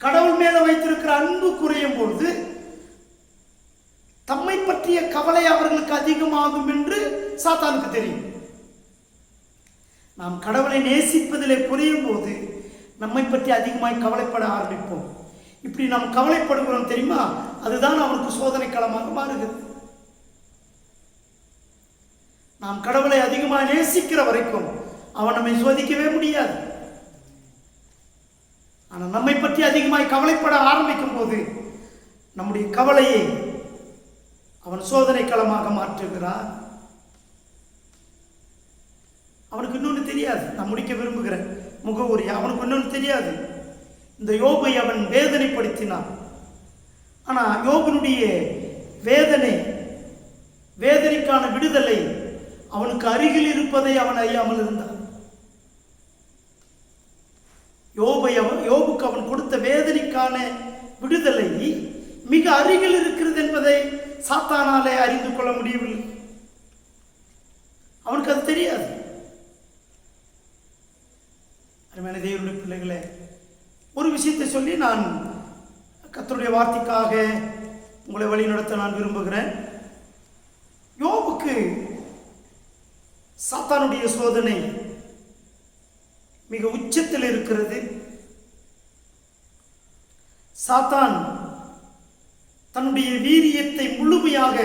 கடவுள் மேல வைத்திருக்கிற அன்பு குறையும் பொழுது தம்மை பற்றிய கவலை அவர்களுக்கு அதிகமாகும் என்று சாத்தானுக்கு தெரியும். நாம் கடவுளை நேசிப்பதிலே குறையும் போது நம்மை பற்றி அதிகமாய் கவலைப்பட ஆரம்பிப்போம். இப்படி நாம் கவலைப்படுகிறோம் தெரியுமா? அதுதான் அவனுக்கு சோதனை களமாக மாறுகிறது. நாம் கடவுளை அதிகமாக நேசிக்கிற வரைக்கும் அவன் நம்மை சோதிக்கவே முடியாது. ஆனால் நம்மை பற்றி அதிகமாய் கவலைப்பட ஆரம்பிக்கும் போது நம்முடைய கவலையை அவன் சோதனை களமாக மாற்றுகிறான். அவனுக்கு இன்னொன்று தெரியாது. நான் முடிக்க விரும்புகிறேன் முகவுரை. அவனுக்கு இன்னொன்று தெரியாது. இந்த யோபை அவன் வேதனைப்படுத்தினான். ஆனால் யோபனுடைய வேதனைக்கான விடுதலை அவனுக்கு அருகில் இருப்பதை அவன் அறியாமல் இருந்தான். யோபுக்கு அவன் கொடுத்த வேதனைக்கான விடுதலை மிக அருகில் இருக்கிறது என்பதை சாத்தானாலே அறிந்து கொள்ள முடியவில்லை. அவனுக்கு அது தெரியாது. அருமையான தேவனுடைய பிள்ளைகளே, ஒரு விஷயத்தை சொல்லி நான் கர்த்தருடைய வார்த்தைக்காக உங்களை வழிநடத்த நான் விரும்புகிறேன். யோபுக்கு சாத்தானுடைய சோதனை மிக உச்சத்தில் இருக்கிறது. சாத்தான் தன்னுடைய வீரியத்தை முழுமையாக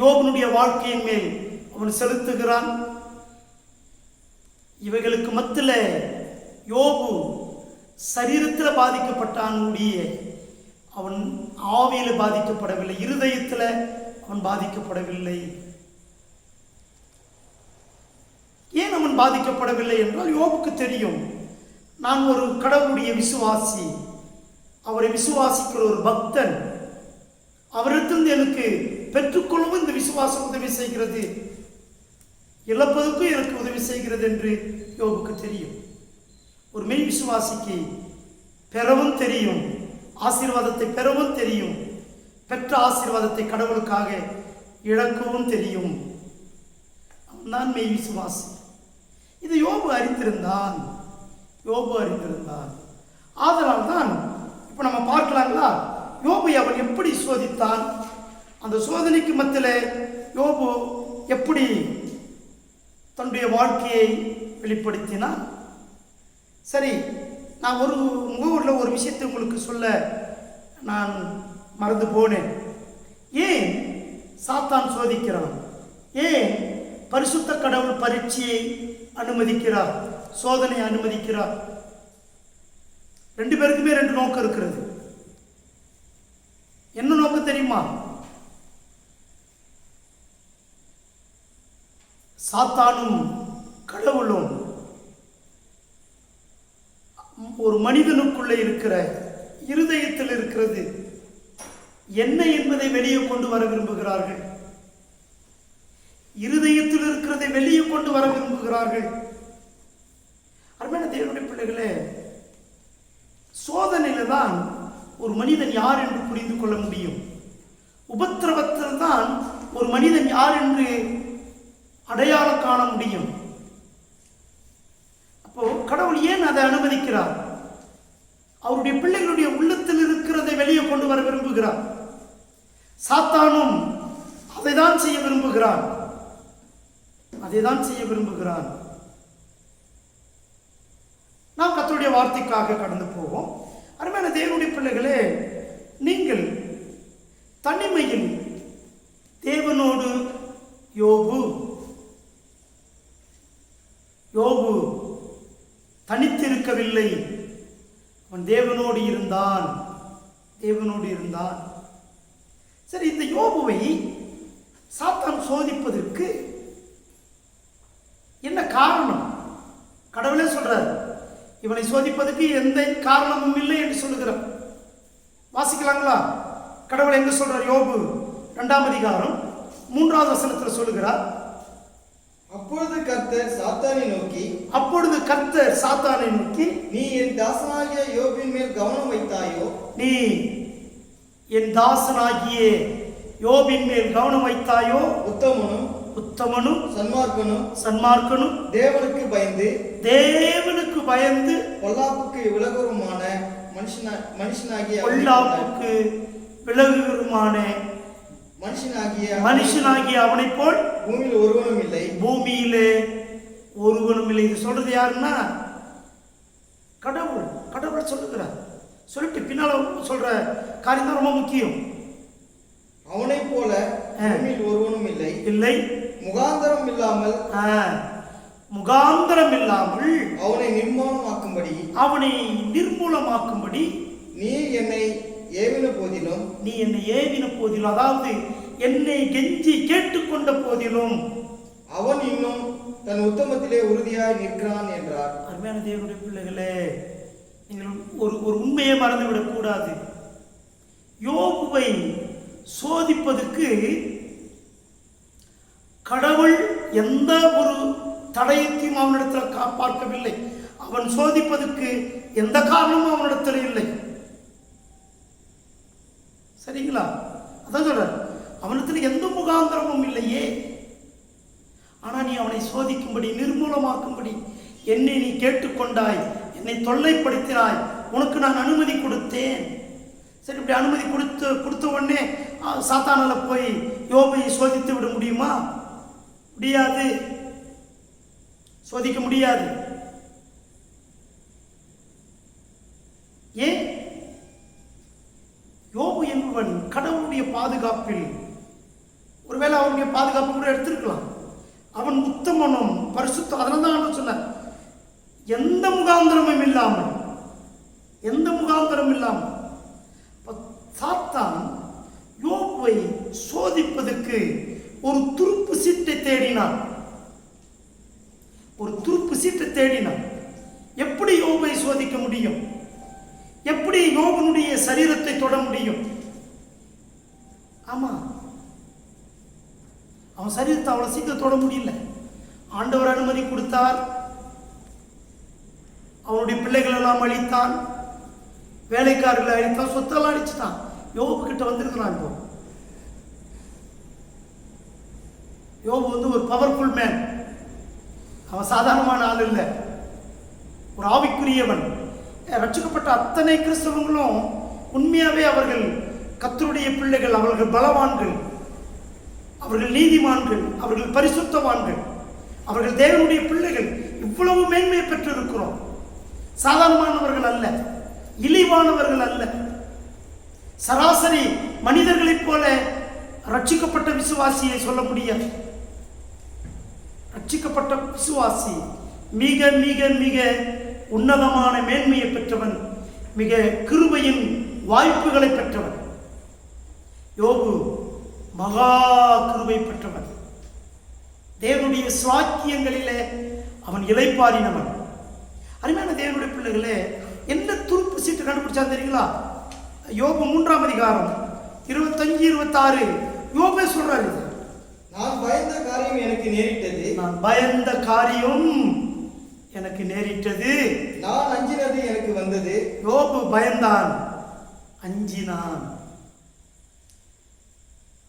யோபனுடைய வாழ்க்கையின் மேல் அவன் செலுத்துகிறான். இவைகளுக்கு மத்தியில் யோபு சரீரத்தில் பாதிக்கப்பட்டான், அவன் ஆவியில் பாதிக்கப்படவில்லை, இருதயத்தில் அவன் பாதிக்கப்படவில்லை. ஏன் அவன் பாதிக்கப்படவில்லை என்றால் யோபுக்கு தெரியும், நான் ஒரு கடவுளுடைய விசுவாசி, அவரை விசுவாசிக்கிற ஒரு பக்தன், அவரிடத்திலிருந்து எனக்கு பெற்றுக்கொள்ளவும் இந்த விசுவாசம் உதவி செய்கிறது, இழப்பதற்கும் எனக்கு உதவி செய்கிறது என்று யோபுக்கு தெரியும். ஒரு மெய் விசுவாசிக்கு பெறவும் தெரியும், ஆசீர்வாதத்தை பெறவும் தெரியும், பெற்ற ஆசீர்வாதத்தை கடவுளுக்காக இழக்கவும் தெரியும். அவன்தான் மெய் விசுவாசி. இது யோபு அறிந்திருந்தான். ஆதலால் தான் இப்போ நம்ம பார்க்கலாங்களா, யோபு அவன் எப்படி சோதித்தான், அந்த சோதனைக்கு மத்தியில் யோபு எப்படி தன்னுடைய வாழ்க்கையை வெளிப்படுத்தினான். சரி, நான் ஒரு முகவூரில் ஒரு விஷயத்தை உங்களுக்கு சொல்ல நான் மறந்து போனேன். ஏன் சாத்தான் சோதிக்கிறான், ஏன் பரிசுத்த கடவுள் பரீட்சையை அனுமதிக்கிறார், சோதனை அனுமதிக்கிறார். ரெண்டு பேருக்குமே ரெண்டு நோக்கம் இருக்கிறது. என்ன நோக்கம் தெரியுமா? சாத்தானும் கடவுளும் ஒரு மனிதனுக்குள்ளே இருக்கிற இருதயத்தில் இருக்கிறது என்ன என்பதை வெளியே கொண்டு வர விரும்புகிறார்கள். இருதயத்தில் இருக்கிறதை வெளியே கொண்டு வர விரும்புகிறார்கள். அருமையான தேவனுடைய பிள்ளைகளே, சோதனையில தான் ஒரு மனிதன் யார் என்று புரிந்து கொள்ள முடியும். உபத்திரவத்தில் தான் ஒரு மனிதன் யார் என்று அடையாளம் காண முடியும். அப்போ கடவுள் ஏன் அதை அனுமதிக்கிறார்? அவருடைய பிள்ளைகளுடைய உள்ளத்தில் இருக்கிறதை வெளியே கொண்டு வர விரும்புகிறார். சாத்தானும் அதை தான் செய்ய விரும்புகிறான், அதை தான் செய்ய விரும்புகிறான். நாம் கர்த்தருடைய வார்த்தைக்காக கடந்து போவோம். அருமையான தேவனுடைய பிள்ளைகளே, நீங்கள் தனிமையில் தேவனோடு யோபு தனித்திருக்கவில்லை, அவன் தேவனோடு இருந்தான். சரி, இந்த யோபுவை சாத்தான் சோதிப்பதற்கு என்ன காரணம்? கடவுளே சொல்றார், இவனை சோதிப்பதற்கு எந்த காரணமும் இல்லை என்று சொல்லுகிறார். வாசிக்கலாங்களா? கடவுள் எங்க சொல்றார்? யோபு 2ஆம் அதிகாரம் 3வது வசனத்தில் சொல்லுகிறார், அப்பொழுது கர்த்தர் சாத்தானை நோக்கி நீ என் தாசனாகிய யோபின் மேல் கவனம் வைத்தாயோ? நீ என் தாசனாகிய யோபின் மேல் கவனம் வைத்தாயோ? உத்தமனும் சன்மார்க்கனும் தேவனுக்கு பயந்து பொல்லாப்புக்கு விலகுமான மனுஷனாகிய அவனைப் போல் பூமியிலே ஒருவனும் இல்லை. இது சொல்றது யாருன்னா கடவுள் சொல்லுகிறார். சொல்லிட்டு பின்னால சொல்ற காரியம் தான் ரொம்ப முக்கியம். அவனைப் போல பூமியில் ஒருவனும் இல்லை, முகாந்தரம் இல்லாமல் அவனை நிர்மூலமாக்கும்படி நீ என்னை ஏவின போதிலும், அதாவது என்னை கெஞ்சி கேட்டுக்கொண்ட போதிலும் அவன் இன்னும் தன் உத்தமத்திலே உறுதியாய் நிற்கிறான் என்றார். அருமையான தேவனுடைய பிள்ளைகளே, நீங்கள் ஒரு உண்மையை மறந்துவிடக் கூடாது. யோபுவை சோதிப்பதற்கு கடவுள் எந்த ஒரு தடயத்தையும் அவனிடத்தில் பார்க்கவில்லை. அவன் சோதிப்பதற்கு எந்த காரணமும் அவனிடத்தில் இல்லை. சரிங்களா? அதான் சொல்ற, அவனிடத்தில் எந்த முகாந்திரமும் இல்லையே. ஆனா நீ அவனை சோதிக்கும்படி, நிர்மூலமாக்கும்படி என்னை நீ கேட்டுக்கொண்டாய், என்னை தொல்லைப்படுத்தினாய், உனக்கு நான் அனுமதி கொடுத்தேன். சரி, இப்படி அனுமதி கொடுத்த உடனே சாத்தானால போய் யோபை சோதித்து விட முடியுமா? முடியாது, சோதிக்க முடியாது. ஏன்? யோபு என்பவன் கடவுளுடைய பாதுகாப்பில், ஒருவேளை அவனுடைய பாதுகாப்பு கூட எடுத்திருக்கலாம். அவன் உத்தமனும் பரிசுத்தம். அதனால தான் நான் சொன்னேன், எந்த முகாந்திரமும் இல்லாமல் சாத்தான் யோபுவை சோதிப்பதற்கு ஒரு துருப்பு சீட்டை தேடினான். எப்படி யோபுவை சோதிக்க முடியும்? எப்படி யோபுனுடைய சரீரத்தை தொட முடியும்? ஆமா, அவன் சரீரத்தை அவ்வளவு சீக்கிரம் தொட முடியல. ஆண்டவர் அனுமதி கொடுத்தார். அவனுடைய பிள்ளைகள் எல்லாம் அழித்தான், வேலைக்காரர்களை அழித்தான், சொத்தெல்லாம் அழிச்சுட்டான். யோபு கிட்ட வந்திருக்கிறான். இப்போ யோபு ஒரு பவர்ஃபுல் மேன். அவன் சாதாரணமான ஆள் இல்லை, ஒரு ஆவிக்குரியவன். ரட்சிக்கப்பட்ட அத்தனை கிறிஸ்தவங்களும் உண்மையாவே அவர்கள் கர்த்தருடைய பிள்ளைகள், அவர்கள் பலவான்கள், அவர்கள் நீதிமான்கள், அவர்கள் பரிசுத்தவான்கள், அவர்கள் தேவனுடைய பிள்ளைகள். இவ்வளவு மேன்மை பெற்றிருக்கிறோம். சாதாரணமானவர்கள் அல்ல, இழிவானவர்கள் அல்ல. சராசரி மனிதர்களைப் போல ரட்சிக்கப்பட்ட விசுவாசியை சொல்ல முடியாது. ரட்சிக்கப்பட்ட விசுவாசி மிக மிக மிக உன்னதமான மேன்மையை பெற்றவன், மிக கிருபையின் வாய்ப்புகளை பெற்றவன். யோபு மகா கிருபை பெற்றவன். தேவனுடைய சுவாக்கியங்களிலே அவன் இளைப்பாறினவன். அருமையான தேவனுடைய பிள்ளைகளே, என்ன துருப்பு சீட்டு கண்டுபிடிச்சா தெரியுங்களா? யோபு 3ஆம் அதிகாரம் 25-26 யோபே சொல்றாரு, நான் பயந்த காரியம் எனக்கு நேரிட்டது, நான் பயந்த காரியம் எனக்கு நேரிட்டது, நான் அஞ்சினது எனக்கு வந்தது. யோபு பயந்தான், அஞ்சினான்.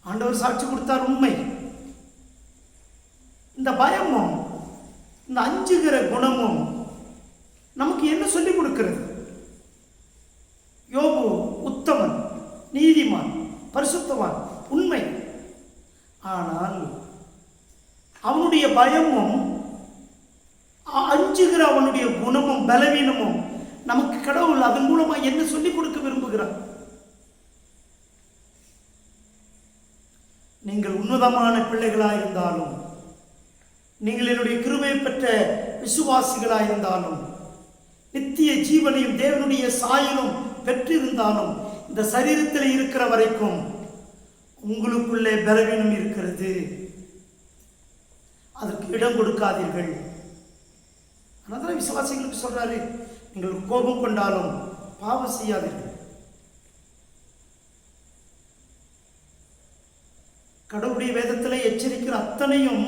ஆண்டவர் சாட்சி கொடுத்தார், உண்மை. இந்த பயமும் இந்த அஞ்சுகிற குணமும் நமக்கு என்ன சொல்லிக் கொடுக்கிறது? யோபு உத்தமன், நீதிமான், பரிசுத்தவான், உண்மை. ஆனால் அவனுடைய பயமும் அஞ்சுகிற அவனுடைய குணமும் பலவீனமும் நமக்கு கடவுள் அதன் மூலமா என்ன சொல்லிக் கொடுக்க விரும்புகிறார்? நீங்கள் உன்னதமான பிள்ளைகளாயிருந்தாலும், நீங்கள் என்னுடைய கிருபை பெற்ற விசுவாசிகளாயிருந்தாலும், நித்திய ஜீவனையும் தேவனுடைய சாயலும் பெற்றிருந்தாலும், இந்த சரீரத்தில் இருக்கிற வரைக்கும் உங்களுக்குள்ளே பலவீனம் இருக்கிறது. அதற்கு இடம் கொடுக்காதீர்கள். அதனால விசுவாசிகளுக்கு சொல்றாரு, நீங்கள் கோபம் கொண்டாலும் பாவம் செய்யாதீர்கள். கடவுளுடைய வேதத்தில் எச்சரிக்கிற அத்தனையும்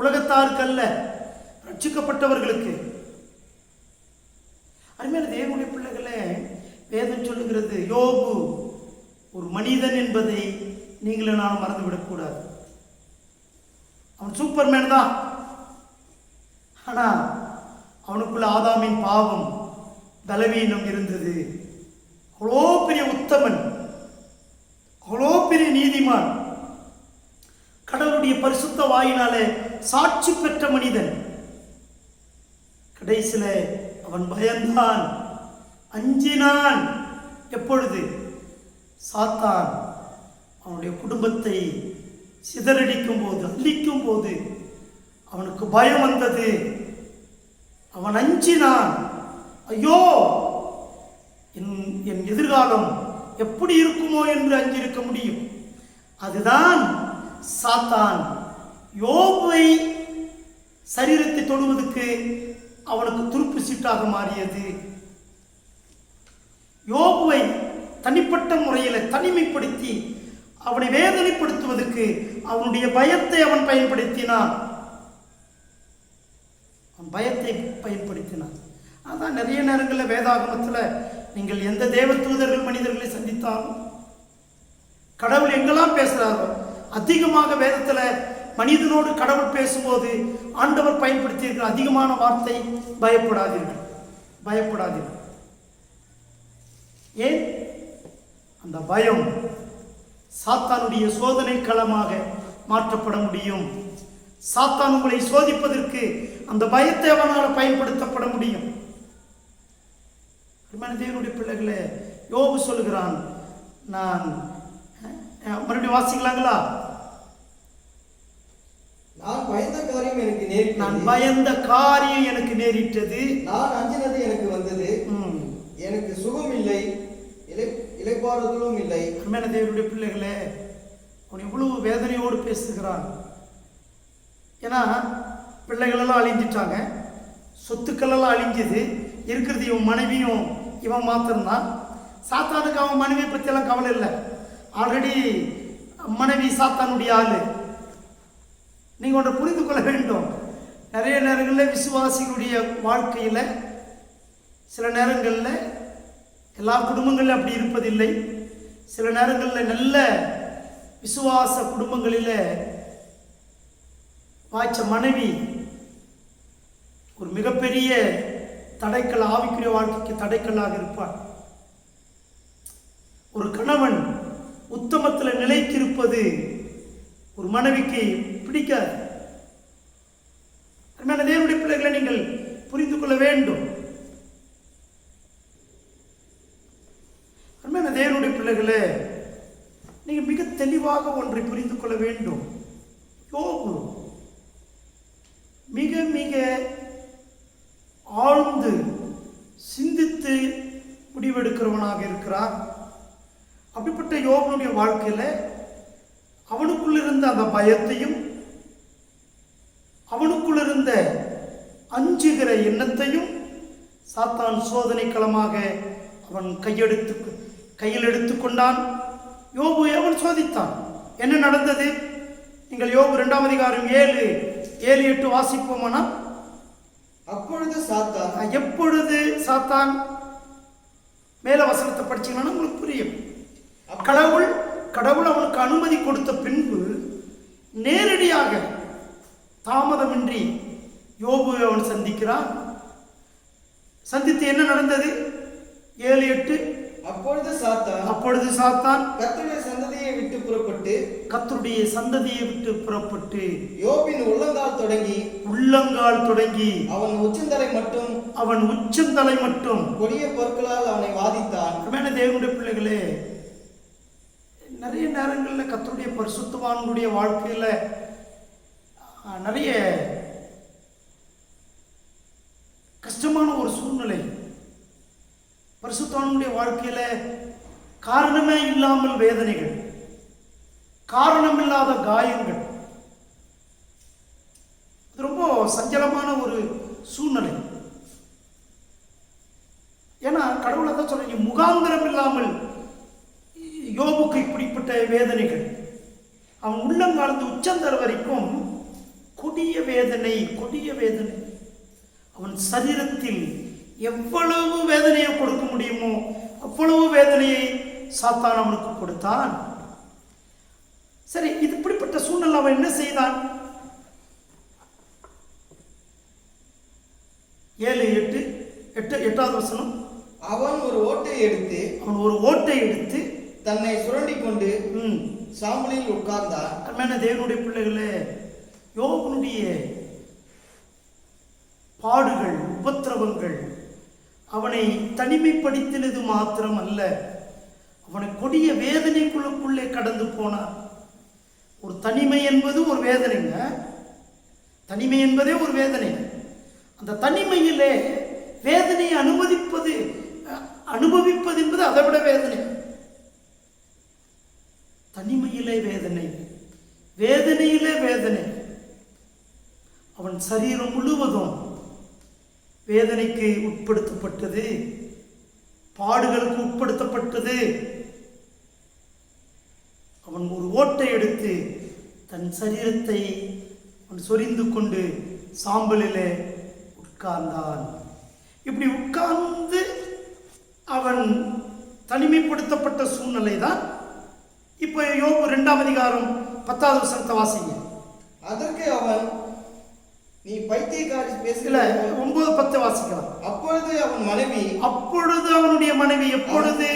உலகத்தாருக்கு அல்ல, ரட்சிக்கப்பட்டவர்களுக்கு. அருமையான தேவனுடைய பிள்ளைகளே, வேதம் சொல்லுகிறது, யோபு ஒரு மனிதன் என்பதை நீங்களும் நானும் மறந்துவிடக்கூடாது. அவன் சூப்பர்மேன் தான். ஆனா அவனுக்குள்ள ஆதாமின் பாவம், பலவீனம் இருந்தது. அவ்வளோ பெரிய உத்தமன், அவ்வளோ பெரிய நீதிமான், கடவுளுடைய பரிசுத்த வாயினாலே சாட்சி பெற்ற மனிதன். கடைசியில அவன் பயந்தான், அஞ்சினான். எப்பொழுது? சாத்தான் அவனுடைய குடும்பத்தை சிதறடிக்கும் போது, அழிக்கும் போது அவனுக்கு பயம் வந்தது. அவன் அஞ்சினான். ஐயோ, என் எதிர்காலம் எப்படி இருக்குமோ என்று அஞ்சிருக்க முடியும். அதுதான் சாத்தான் யோபுவை சரீரத்தை தொடுவதற்கு அவனுக்கு துருப்பு சீட்டாக மாறியது. யோபுவை தனிப்பட்ட முறையில் தனிமைப்படுத்தி அவனை வேதனைப்படுத்துவதற்கு அவனுடைய பயத்தை அவன் பயன்படுத்தினான். அவன் பயத்தை பயன்படுத்தினான். அதான் நிறைய நேரங்களில் வேதாகமத்தில் நீங்கள் எந்த தேவ தூதர்கள் மனிதர்களை சந்தித்தாலும் கடவுள் எங்கெல்லாம் பேசுகிறாரோ, அதிகமாக வேதத்தில் மனிதனோடு கடவுள் பேசும்போது ஆண்டவர் பயன்படுத்தி இருக்கிற அதிகமான வார்த்தை பயப்படாதீர்கள், பயப்படாதீர்கள். ஏன்? அந்த பயம் சாத்தானுடைய சோதனை களமாக மாற்றப்பட முடியும். சாத்தான் உங்களை சோதிப்பதற்கு அந்த பயத்தை அவனால் பயன்படுத்தப்பட முடியும். தேவனுடைய பிள்ளைகளே, யோபு சொல்லுகிறான், நான் மறுபடியும் வாசிக்கலாங்களா? நான் பயந்த காரியம் எனக்கு நேரிட்டது, நான் பயந்த காரியம் எனக்கு நேரிட்டது, நான் அஞ்சினது எனக்கு வந்தது, எனக்கு சுகம் இல்லை, இளைப்பாறுதலும் இல்லை. அருமையான தேவனுடைய பிள்ளைகளே, அவன் எவ்வளவு வேதனையோடு பேசுகிறான். ஏன்னா பிள்ளைகளெல்லாம் அழிஞ்சிட்டாங்க, சொத்துக்களெல்லாம் அழிஞ்சுது, இருக்கிறது இவன் மனைவியும் இவன் மாத்திரம்தான். சாத்தானுக்கு அவன் மனைவியை பற்றியெல்லாம் கவலை இல்லை. ஆல்ரெடி மனைவி சாத்தானுடைய ஆளு. நீங்கள் ஒன்றை புரிந்து கொள்ள வேண்டும். நிறைய நேரங்களில் விசுவாசிகளுடைய வாழ்க்கையில் சில நேரங்களில், எல்லா குடும்பங்களிலும் அப்படி இருப்பதில்லை, சில நேரங்களில் நல்ல விசுவாச குடும்பங்களில் வாய்ச்ச மனைவி ஒரு மிகப்பெரிய தடைக்கல், ஆவிக்குரிய வாழ்க்கைக்கு தடைக்கல்லாக இருப்பார். ஒரு கணவன் உத்தமத்தில் நிலைத்திருப்பது ஒரு மனைவிக்கு பிடிக்காது. தேவனுடைய பிள்ளைகளை நீங்கள் புரிந்து கொள்ள வேண்டும். தேவனுடைய பிள்ளைகளே, நீங்கள் மிக தெளிவாக ஒன்றை புரிந்து கொள்ள வேண்டும். யோபு முடிவெடுக்கிறவனாக இருக்கிறான். அப்படிப்பட்ட யோபனுடைய வாழ்க்கையில் அவனுக்குள் இருந்த அந்த பயத்தையும் அவனுக்குள் இருந்த அஞ்சுகிற எண்ணத்தையும் சாத்தான் சோதனை களமாக அவன் கையில் எடுத்துக்கொண்டான். யோபு அவன் சோதித்தான். என்ன நடந்தது? நீங்கள் யோபு 2ஆம் அதிகாரம் 7-8 வாசிப்போமானா, எப்பொழுது சாத்தான் மேல வசனத்தை படிச்சீங்கன்னா உங்களுக்கு புரியும். கடவுள் அவனுக்கு அனுமதி கொடுத்த பின்பு நேரடியாக தாமதமின்றி யோபுவை அவன் சந்திக்கிறான். சந்தித்து என்ன நடந்தது? 7-8. அப்பொழுது சாத்தான் கர்த்தருடைய சந்ததியை விட்டு புறப்பட்டு யோபின் உள்ளங்கால் தொடங்கி அவன் உச்சந்தலை மட்டும் கொடிய பொருட்களால் அவனை வாதித்தான். தேவனுடைய பிள்ளைகளே, நிறைய நேரங்களில் கர்த்தருடைய பரிசுத்தவான்களுடைய வாழ்க்கையில் நிறைய கஷ்டமான ஒரு சூழ்நிலை. பரிசுத்தவான்களுடைய வாழ்க்கையில காரணமே இல்லாமல் வேதனைகள், காரணமில்லாத காயங்கள், ரொம்ப சஞ்சலமான ஒரு சூழ்நிலை. ஏன்னா கடவுளை தான் சொல்ற, முகாந்திரம் இல்லாமல் யோபுக்கு இப்படிப்பட்ட வேதனைகள். அவன் உள்ளங்காலத்து உச்சந்தர வரைக்கும் கொடிய வேதனை. அவன் சரீரத்தில் எவ்வளவு வேதனையை கொடுக்க முடியுமோ அவ்வளவு வேதனையை சாத்தான் அவனுக்கு கொடுத்தான். சரி, இது இப்படிப்பட்ட சூழ்நிலை அவன் என்ன செய்தான்? 7-8 வசனம். அவன் ஒரு ஓட்டை எடுத்து தன்னை சுரண்டி கொண்டு சாம்பலில் உட்கார்ந்தான். தேவனுடைய பிள்ளைகளே, யோபனுடைய பாடுகள், உபத்திரவங்கள் அவனை தனிமைப்படுத்தினது மாத்திரம் அல்ல, அவனை கொடிய வேதனைக்குள்ளுக்குள்ளே கடந்து போனான். ஒரு தனிமை என்பது ஒரு வேதனைங்க. தனிமை என்பதே ஒரு வேதனை. அந்த தனிமையிலே வேதனையை அனுபவிப்பது என்பது அதை விட வேதனை. தனிமையிலே வேதனையிலே வேதனை. அவன் சரீரம் முழுவதும் வேதனைக்கு உட்படுத்தப்பட்டது, பாடுகளுக்கு உட்படுத்தப்பட்டது. அவன் ஒரு ஓட்டை எடுத்து தன் சரீரத்தை சொரிந்து கொண்டு சாம்பலிலே உட்கார்ந்தான். இப்படி உட்கார்ந்து அவன் தனிமைப்படுத்தப்பட்ட சூழ்நிலை தான். இப்போ யோபு 2ஆம் அதிகாரம் 10வது வசனத்தை வாசிங்க. அதற்கு அவன், நீ பைத்தியக்காரி பேசல. 9-10 வாசிக்கலாம். அப்பொழுது அவனுடைய மனைவி எப்பொழுது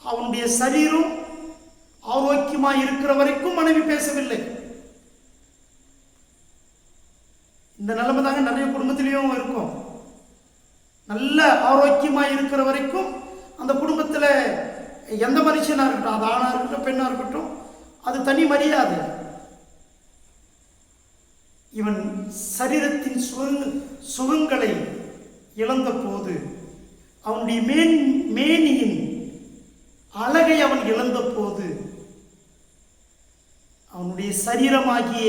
அவனுடைய சரீரம் ஆரோக்கியமாய் இருக்கிற வரைக்கும் மனைவி பேசவில்லை. இந்த நிலைமை தாங்க நிறைய குடும்பத்திலையும் இருக்கும். நல்ல ஆரோக்கியமாய் இருக்கிற வரைக்கும் அந்த குடும்பத்தில் எந்த மனுஷனா இருக்கட்டும், அது ஆணா இருக்கட்டும் பெண்ணா இருக்கட்டும், அது தனி மரியாதை. இவன் சரீரத்தின் சுகங்களை இழந்த போது, அவனுடைய மேனியின் அழகை அவன் இழந்த போது, அவனுடைய சரீரமாகிய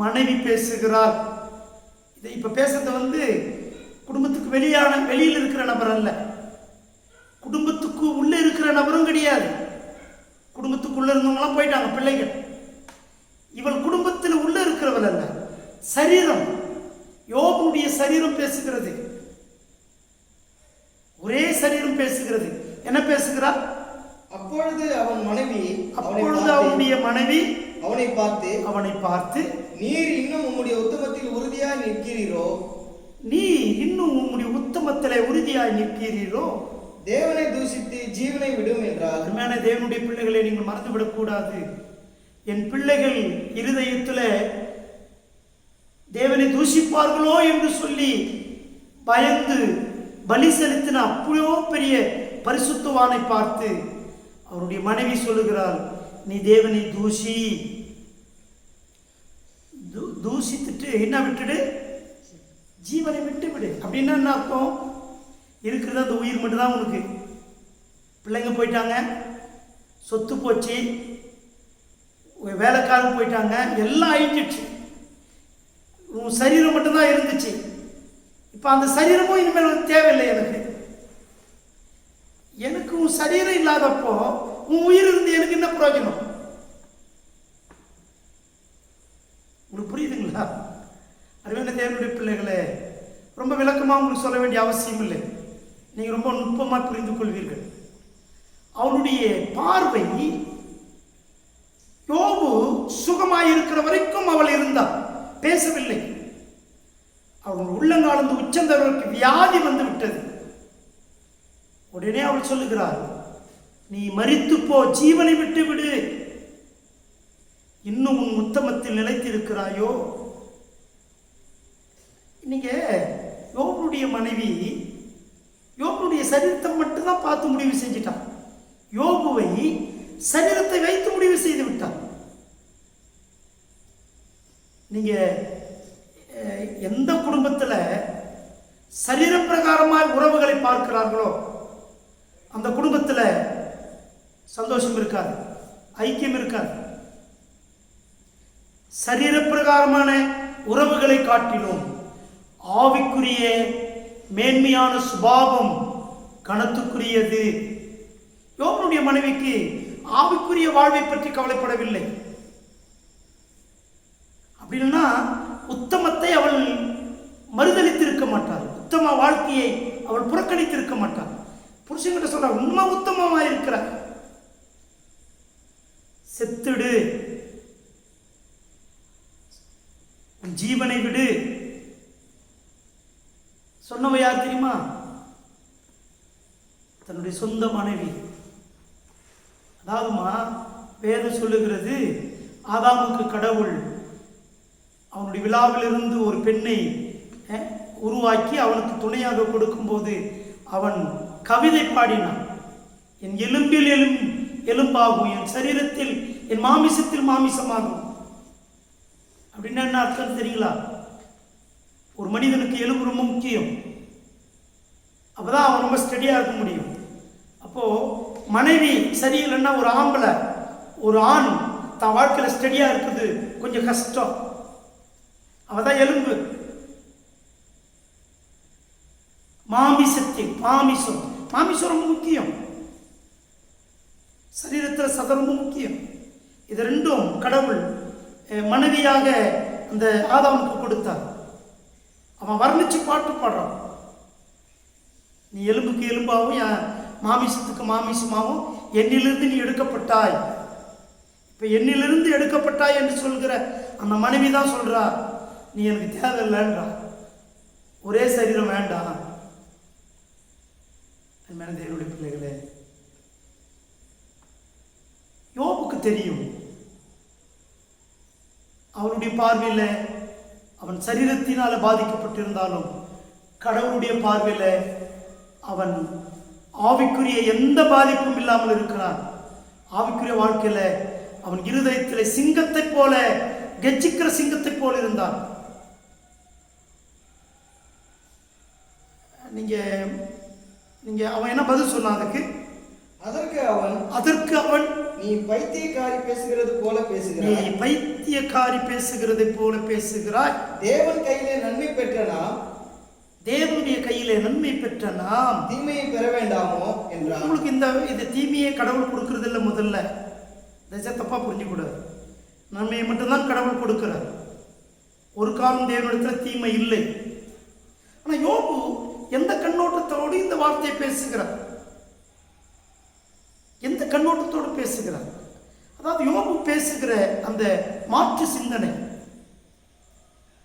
மனைவி பேசுகிறார். இதை இப்ப பேசுறது குடும்பத்துக்கு வெளியில் இருக்கிற நபர் அல்ல, குடும்பத்துக்கு உள்ள இருக்கிற நபரும் கிடையாது. குடும்பத்துக்குள்ள இருந்தவங்களாம் போயிட்டாங்க, பிள்ளைகள். இவள் குடும்பத்தில் உள்ள இருக்கிறவள் அல்ல, சரீரம். யோபுடைய சரீரம் பேசுகிறது, ஒரே சரீரம் பேசுகிறது. என்ன பேசுகிறார்? அப்பொழுது அவனுடைய மனைவி அவனை பார்த்து நீர் இன்னும் உம்முடைய உத்தமத்தில் உறுதியாய் நிற்கிறீரோ, தேவனை தூஷித்து ஜீவனை விடும் என்றார். அருமையான தேவனுடைய பிள்ளைகளை நீங்கள் மறந்துவிடக் கூடாது. என் பிள்ளைகள் இருதயத்தில் தேவனை தூஷிப்பார்களோ என்று சொல்லி பயந்து பலி செலுத்தின அப்போ பெரிய பரிசுத்தவானை பார்த்து அவருடைய மனைவி சொல்லுகிறார், நீ தேவனை தூஷித்துட்டு என்ன விட்டுடு, ஜீவனை விட்டு விடு. அப்படின்னா என்ன அர்த்தம்? இருக்கிறது அந்த உயிர் மட்டும்தான் உனக்கு. பிள்ளைங்க போயிட்டாங்க, சொத்து போச்சு, வேலைக்காரங்க போயிட்டாங்க, எல்லாம் அழிஞ்சிடுச்சு. உன் சரீரம் மட்டும்தான் இருந்துச்சு. இப்போ அந்த சரீரமும் இனிமேல் தேவையில்லை எனக்கு. எனக்கு உன் சரீரம் இல்லாதப்போ உன் உயிர் இருந்து எனக்கு என்ன பிரயோஜனம்? உங்களுக்கு புரியுதுங்களா? அருமையான தேவனுடைய பிள்ளைகளே, ரொம்ப விளக்கமாக உங்களுக்கு சொல்ல வேண்டிய அவசியம் இல்லை. நீங்கள் ரொம்ப நுட்பமாக புரிந்து கொள்வீர்கள். அவனுடைய பார்வை யோபு சுகமாயிருக்கிற வரைக்கும் அவள் இருந்தாள், பேசவில்லை. அவள் உள்ளங்காலந்து உச்சந்தவர்களுக்கு வியாதி வந்து விட்டது. உடனே அவள் சொல்லுகிறாள், நீ மரித்து போ, ஜீவனை விட்டு விடு, இன்னும் உன் உத்தமத்தில் நிலைத்திருக்கிறாயோ. நீங்க யோபுடைய மனைவி யோபுடைய சரீரத்தை மட்டும்தான் பார்த்து முடிவு செஞ்சிட்டான். யோபுவை சரீரத்தை வைத்து முடிவு செய்து விட்டான். நீங்க எந்த குடும்பத்தில் சரீர பிரகாரமாய் உறவுகளை பார்க்கிறார்களோ அந்த குடும்பத்தில் சந்தோஷம் இருக்காது, ஐக்கியம் இருக்காது. சரீர பிரகாரமான உறவுகளை காட்டிலும் ஆவிக்குரிய மேன்மையான சுபாவம் கணத்துக்குரியது. யோபுடைய மனைவிக்கு ஆவிக்குரிய வாழ்வை பற்றி கவலைப்படவில்லை. அப்படின்னா உத்தமத்தை அவள் மறுதளித்திருக்க மாட்டாள், உத்தம வாழ்க்கையை அவள் புறக்கணித்திருக்க மாட்டாள். புருஷன்கிட்ட சொல்ற, உண்மை உத்தமமா இருக்கிற, செத்துடு, ஜீவனை விடு. சொன்னவ யார் தெரியுமா? தன்னுடைய சொந்த மனைவி. அதாவதுமா வேதம் சொல்லுகிறது, ஆதாமுக்கு கடவுள் அவனுடைய விழாவிலிருந்து ஒரு பெண்ணை உருவாக்கி அவனுக்கு துணையாக கொடுக்கும்போது அவன் கவிதை பாடினான். என் எலும்பில் எலும்பாகும், என் சரீரத்தில் என் மாமிசத்தில் மாமிசமாகும். அப்படின்னா என்ன அர்த்தம் தெரியுங்களா? ஒரு மனிதனுக்கு எலும்பு ரொம்ப முக்கியம். அப்போதான் அவன் ரொம்ப ஸ்டடியாக இருக்க முடியும். அப்போது மனைவி சரியில்லைன்னா ஒரு ஆம்பளை, ஒரு ஆண் தான் வாழ்க்கையில் ஸ்டடியாக இருக்குது கொஞ்சம் கஷ்டம். அவள் தான் எலும்பு. மாமிசத்தில் மாமிசம் ரொம்ப முக்கியம். சரீரத்தில் சதம் ரொம்ப முக்கியம். இது ரெண்டும் கடவுள் மனைவியாக அந்த ஆதாமுக்கு கொடுத்தார். அவன் வர்ணிச்சு பாட்டு பாடுறான். நீ எலும்புக்கு எலும்பாகவும் மாமிசத்துக்கு மாமிசமாகவும் என்னிலிருந்து நீ எடுக்கப்பட்டாய். இப்போ என்னிலிருந்து எடுக்கப்பட்டாய் என்று சொல்கிற அந்த மனைவி தான் சொல்றா, நீ எனக்கு தேவையில்லைன்றா, ஒரே சரீரம் வேண்டாம். தேவனுடைய பிள்ளைகளே, யோபுக்கு தெரியும் அவனுடைய பார்வையில் அவன் சரீரத்தினால பாதிக்கப்பட்டிருந்தாலும் கடவுளுடைய பார்வையில் அவன் ஆவிக்குரிய எந்த பாதிப்பும் இல்லாமல் இருக்கிறான். ஆவிக்குரிய வாழ்க்கையில் அவன் இருதயத்தில் சிங்கத்தை போல, கெச்சிக்கிற சிங்கத்தை போல இருந்தான். நீங்க அவன் என்ன பதில் சொன்னான் அதற்கு அவன் நீ பைத்தியக்காரி பேசுகிறது போல பேசுகிறாய். நீ பைத்தியக்காரி பேசுகிறதை போல பேசுகிறாய். தேவன் கையிலே நன்மை பெற்ற நாம், தேவனுடைய கையிலே நன்மை பெற்ற நாம் தீமையை பெற வேண்டாமோ என்றார். உங்களுக்கு இந்த தீமையை கடவுள் கொடுக்கறது இல்லை. முதல்ல தப்பா புரிஞ்சுக்கூடாது. நன்மையை மட்டும்தான் கடவுள் கொடுக்கிறார். ஒரு காலம் தேவனிடத்தில் தீமை இல்லை. ஆனால் யோபு எந்த கண்ணோட்டத்தோடு இந்த வார்த்தையை பேசுகிறார்? எந்த கண்ணோட்டத்தோடு பேசுகிறார்? அதாவது யோபு பேசுகிற அந்த மாற்று சிந்தனை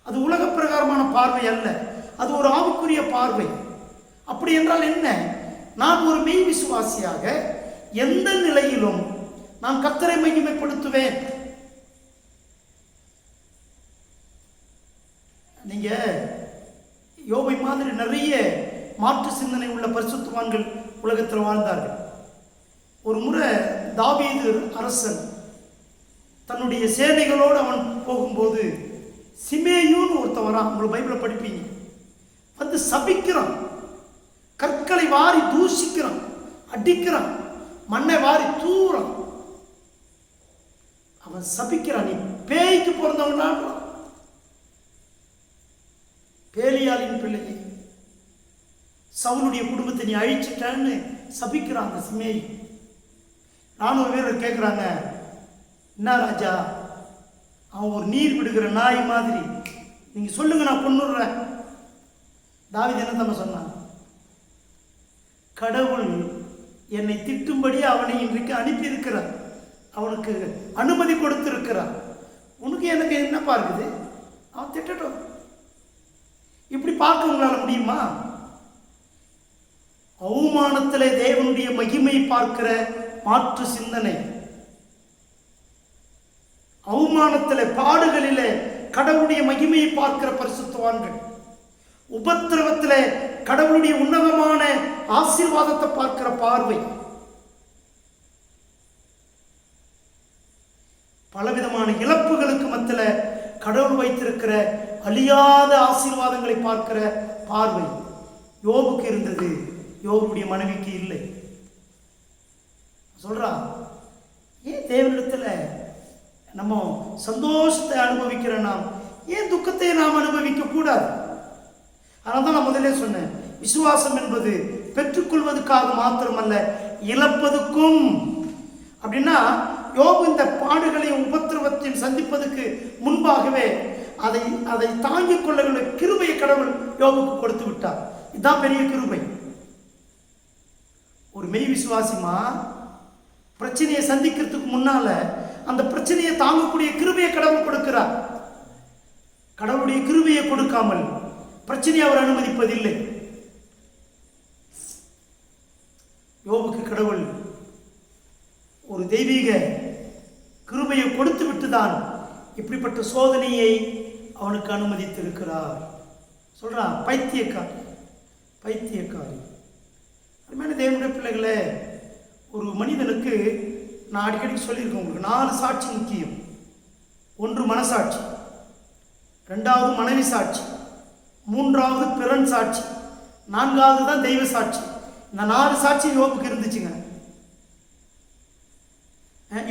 அது உலக பிரகாரமான பார்வை அல்ல, அது ஒரு ஆவிக்குரிய பார்வை. அப்படி என்றால் என்ன? நான் ஒரு மெய் விசுவாசியாக எந்த நிலையிலும் நான் கர்த்தரை மகிமைப்படுத்துவேன். நீங்க யோபை மாதிரி நிறைய மாற்று சிந்தனை உள்ள பரிசுத்தவான்கள் உலகத்தில் வாழ்ந்தார்கள். ஒரு முறை தாவீது அரசன் தன்னுடைய சேனைகளோடு அவன் போகும்போது சிமேயுன்னு ஒருத்தவரான், உங்களுக்கு பைபிளை படிப்பீங்க, வந்து சபிக்கிறான். கற்களை வாரி தூஷிக்கிறான், அடிக்கிறான், மண்ணை வாரி தூறான். அவன் சபிக்கிறான், நீ பேய்க்கு பிறந்தவன், பேலியாளின் பிள்ளையை, சவுலுடைய குடும்பத்தை நீ அழிச்சிட்டான்னு சபிக்கிறான் அந்த சிமேயி. ராணுவ வீரர் கேட்குறாங்க, என்ன ராஜா, அவன் ஒரு நீர் விடுகிற நாய் மாதிரி, நீங்க சொல்லுங்க நான் கொன்னுடுறேன். தாவீது என்ன தம்ம சொன்னான், கடவுள் என்னை திட்டும்படி அவனை இன்றைக்கு அனுப்பி இருக்கிறார், அவனுக்கு அனுமதி கொடுத்திருக்கிறார், உனக்கு எனக்கு என்னப்பா இருக்குது, அவன் திட்டட்டும். இப்படி பார்க்க உங்களால முடியுமா? அவமானத்திலே தேவனுடைய மகிமை பார்க்கிற மாற்று சிந்தனை, அவமானத்திலே பாடுகளிலே கடவுளுடைய மகிமையை பார்க்கிற பரிசுத்தவான்கள், உபத்திரவத்திலே கடவுளுடைய உன்னதமான ஆசீர்வாதத்தை பார்க்கிற பார்வை, பலவிதமான இழப்புகளுக்கு மத்தியில் கடவுள் வைத்திருக்கிற அழியாத ஆசீர்வாதங்களை பார்க்கிற பார்வை யோபுக்கு இருந்தது, யோபுடைய மனைவிக்கு இல்லை. சொல்றா, ஏன் தேவனிடத்துல நம்ம சந்தோஷத்தை அனுபவிக்கிற நாம் ஏன் துக்கத்தை நாம் அனுபவிக்க கூடாது? அதனால தான் நான் முதலே சொன்னேன், விசுவாசம் என்பது பெற்றுக்கொள்வதற்காக மாத்திரமல்ல, இழப்பதுக்கும். அப்படின்னா யோபு இந்த பாடுகளையும் உபத்திரவத்தையும் சந்திப்பதற்கு முன்பாகவே அதை தாங்கிக் கொள்ள கிருபையை கடவுள் யோபுக்கு கொடுத்து விட்டார். இதுதான் பெரிய கிருபை. ஒரு மெய் விசுவாசிமா பிரச்சனையை சந்திக்கிறதுக்கு முன்னால அந்த பிரச்சனையை தாங்கக்கூடிய கிருபையை கடவுள் கொடுக்கிறார். கடவுளுடைய கிருபையை கொடுக்காமல் பிரச்சனையை அவர் அனுமதிப்பதில்லை. யோபுக்கு கடவுள் ஒரு தெய்வீக கிருபையை கொடுத்து விட்டுதான் இப்படிப்பட்ட சோதனையை அவனுக்கு அனுமதித்திருக்கிறார். சொல்றான், பைத்தியக்காரி, பைத்தியக்காரி. அருமையான தேவனுடைய பிள்ளைகளே, ஒரு மனிதனுக்கு நான் அடிக்கடி சொல்லியிருக்கேன், உங்களுக்கு 4 சாட்சி முக்கியம். 1 மனசாட்சி, 2வது மனைவி சாட்சி, 3வது பிறன் சாட்சி, 4வது தான் தெய்வ சாட்சி. இந்த 4 சாட்சி யோபுக்கு இருந்துச்சுங்க.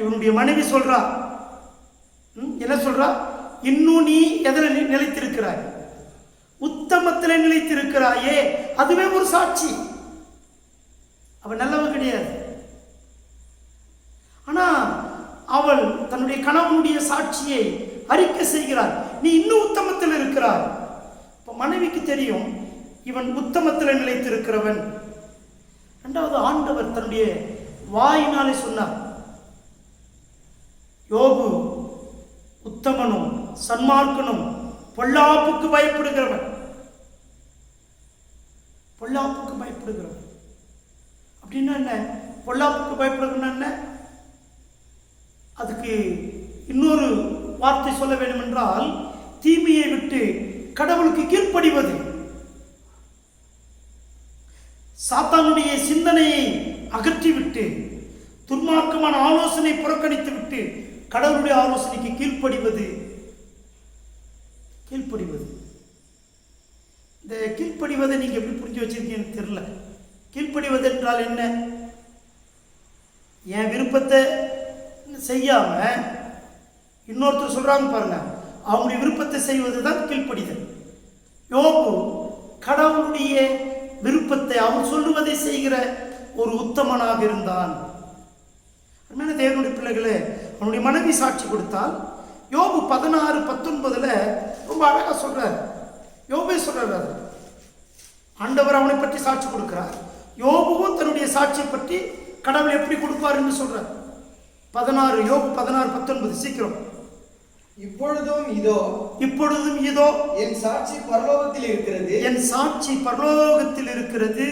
இவனுடைய மனைவி சொல்றா, என்ன சொல்றா, இன்னும் நீ எதில் நிலைத்திருக்கிறாய், உத்தமத்தில் நிலைத்திருக்கிறாயே, அதுவே ஒரு சாட்சி. அவன் நல்லவன் கிடையாது. ஆனா அவள் தன்னுடைய கணவனுடைய சாட்சியை அறிக்கை செய்கிறார், நீ இன்னும் உத்தமத்தில் இருக்கிறாய். இப்ப மனைவிக்கு தெரியும் இவன் உத்தமத்தில் நிலைத்திருக்கிறவன். 2வது ஆண்டவர் தன்னுடைய வாயினாலே சொன்னார், யோபு உத்தமனும் சன்மார்க்கனும் பொல்லாப்புக்கு பயப்படுகிறவன், பொல்லாப்புக்கு பயப்படுகிறவன். அப்படின்னா என்ன? பொல்லாப்புக்கு பயப்படுகிறவன் என்ன? அதுக்கு இன்னொரு வார்த்தை சொல்ல வேண்டும் என்றால், தீமையை விட்டு கடவுளுக்கு கீழ்ப்படிவது, சாத்தானுடைய சிந்தனையை அகற்றிவிட்டு, துன்மார்க்கமான ஆலோசனை புறக்கணித்து விட்டு கடவுளுடைய ஆலோசனைக்கு கீழ்ப்படிவது. கீழ்ப்படிவது, இந்த கீழ்ப்படிவதை நீங்க எப்படி புரிஞ்சு வச்சிருக்கீங்கன்னு தெரியல. கீழ்ப்படிவது என்றால் என்ன? என் விருப்பத்தை செய்யாம இன்னொருத்தர் சொல்றாங்க பாருங்க, அவங்களுடைய விருப்பத்தை செய்வதுதான் கீழ்ப்படிதல். யோபு கடவுளுடைய விருப்பத்தை அவர் சொல்லுவதை செய்கிற ஒரு உத்தமனாக இருந்தான். தேவனுடைய பிள்ளைகளே, அவனுடைய மனைவி சாட்சி கொடுத்தால் யோபு 16:19 ரொம்ப அழகா சொல்றார். யோபே சொல்றார், ஆண்டவர் அவனை பற்றி சாட்சி கொடுக்கிறார், யோபுவும் தன்னுடைய சாட்சியை பற்றி கடவுள் எப்படி கொடுப்பார் என்று சொல்றார். 16 யோபு 16:19 சீக்கிரம். இப்பொழுதும் இதோ என் சாட்சி பரலோகத்தில் இருக்கிறது, என் சாட்சி பரலோகத்தில் இருக்கிறது,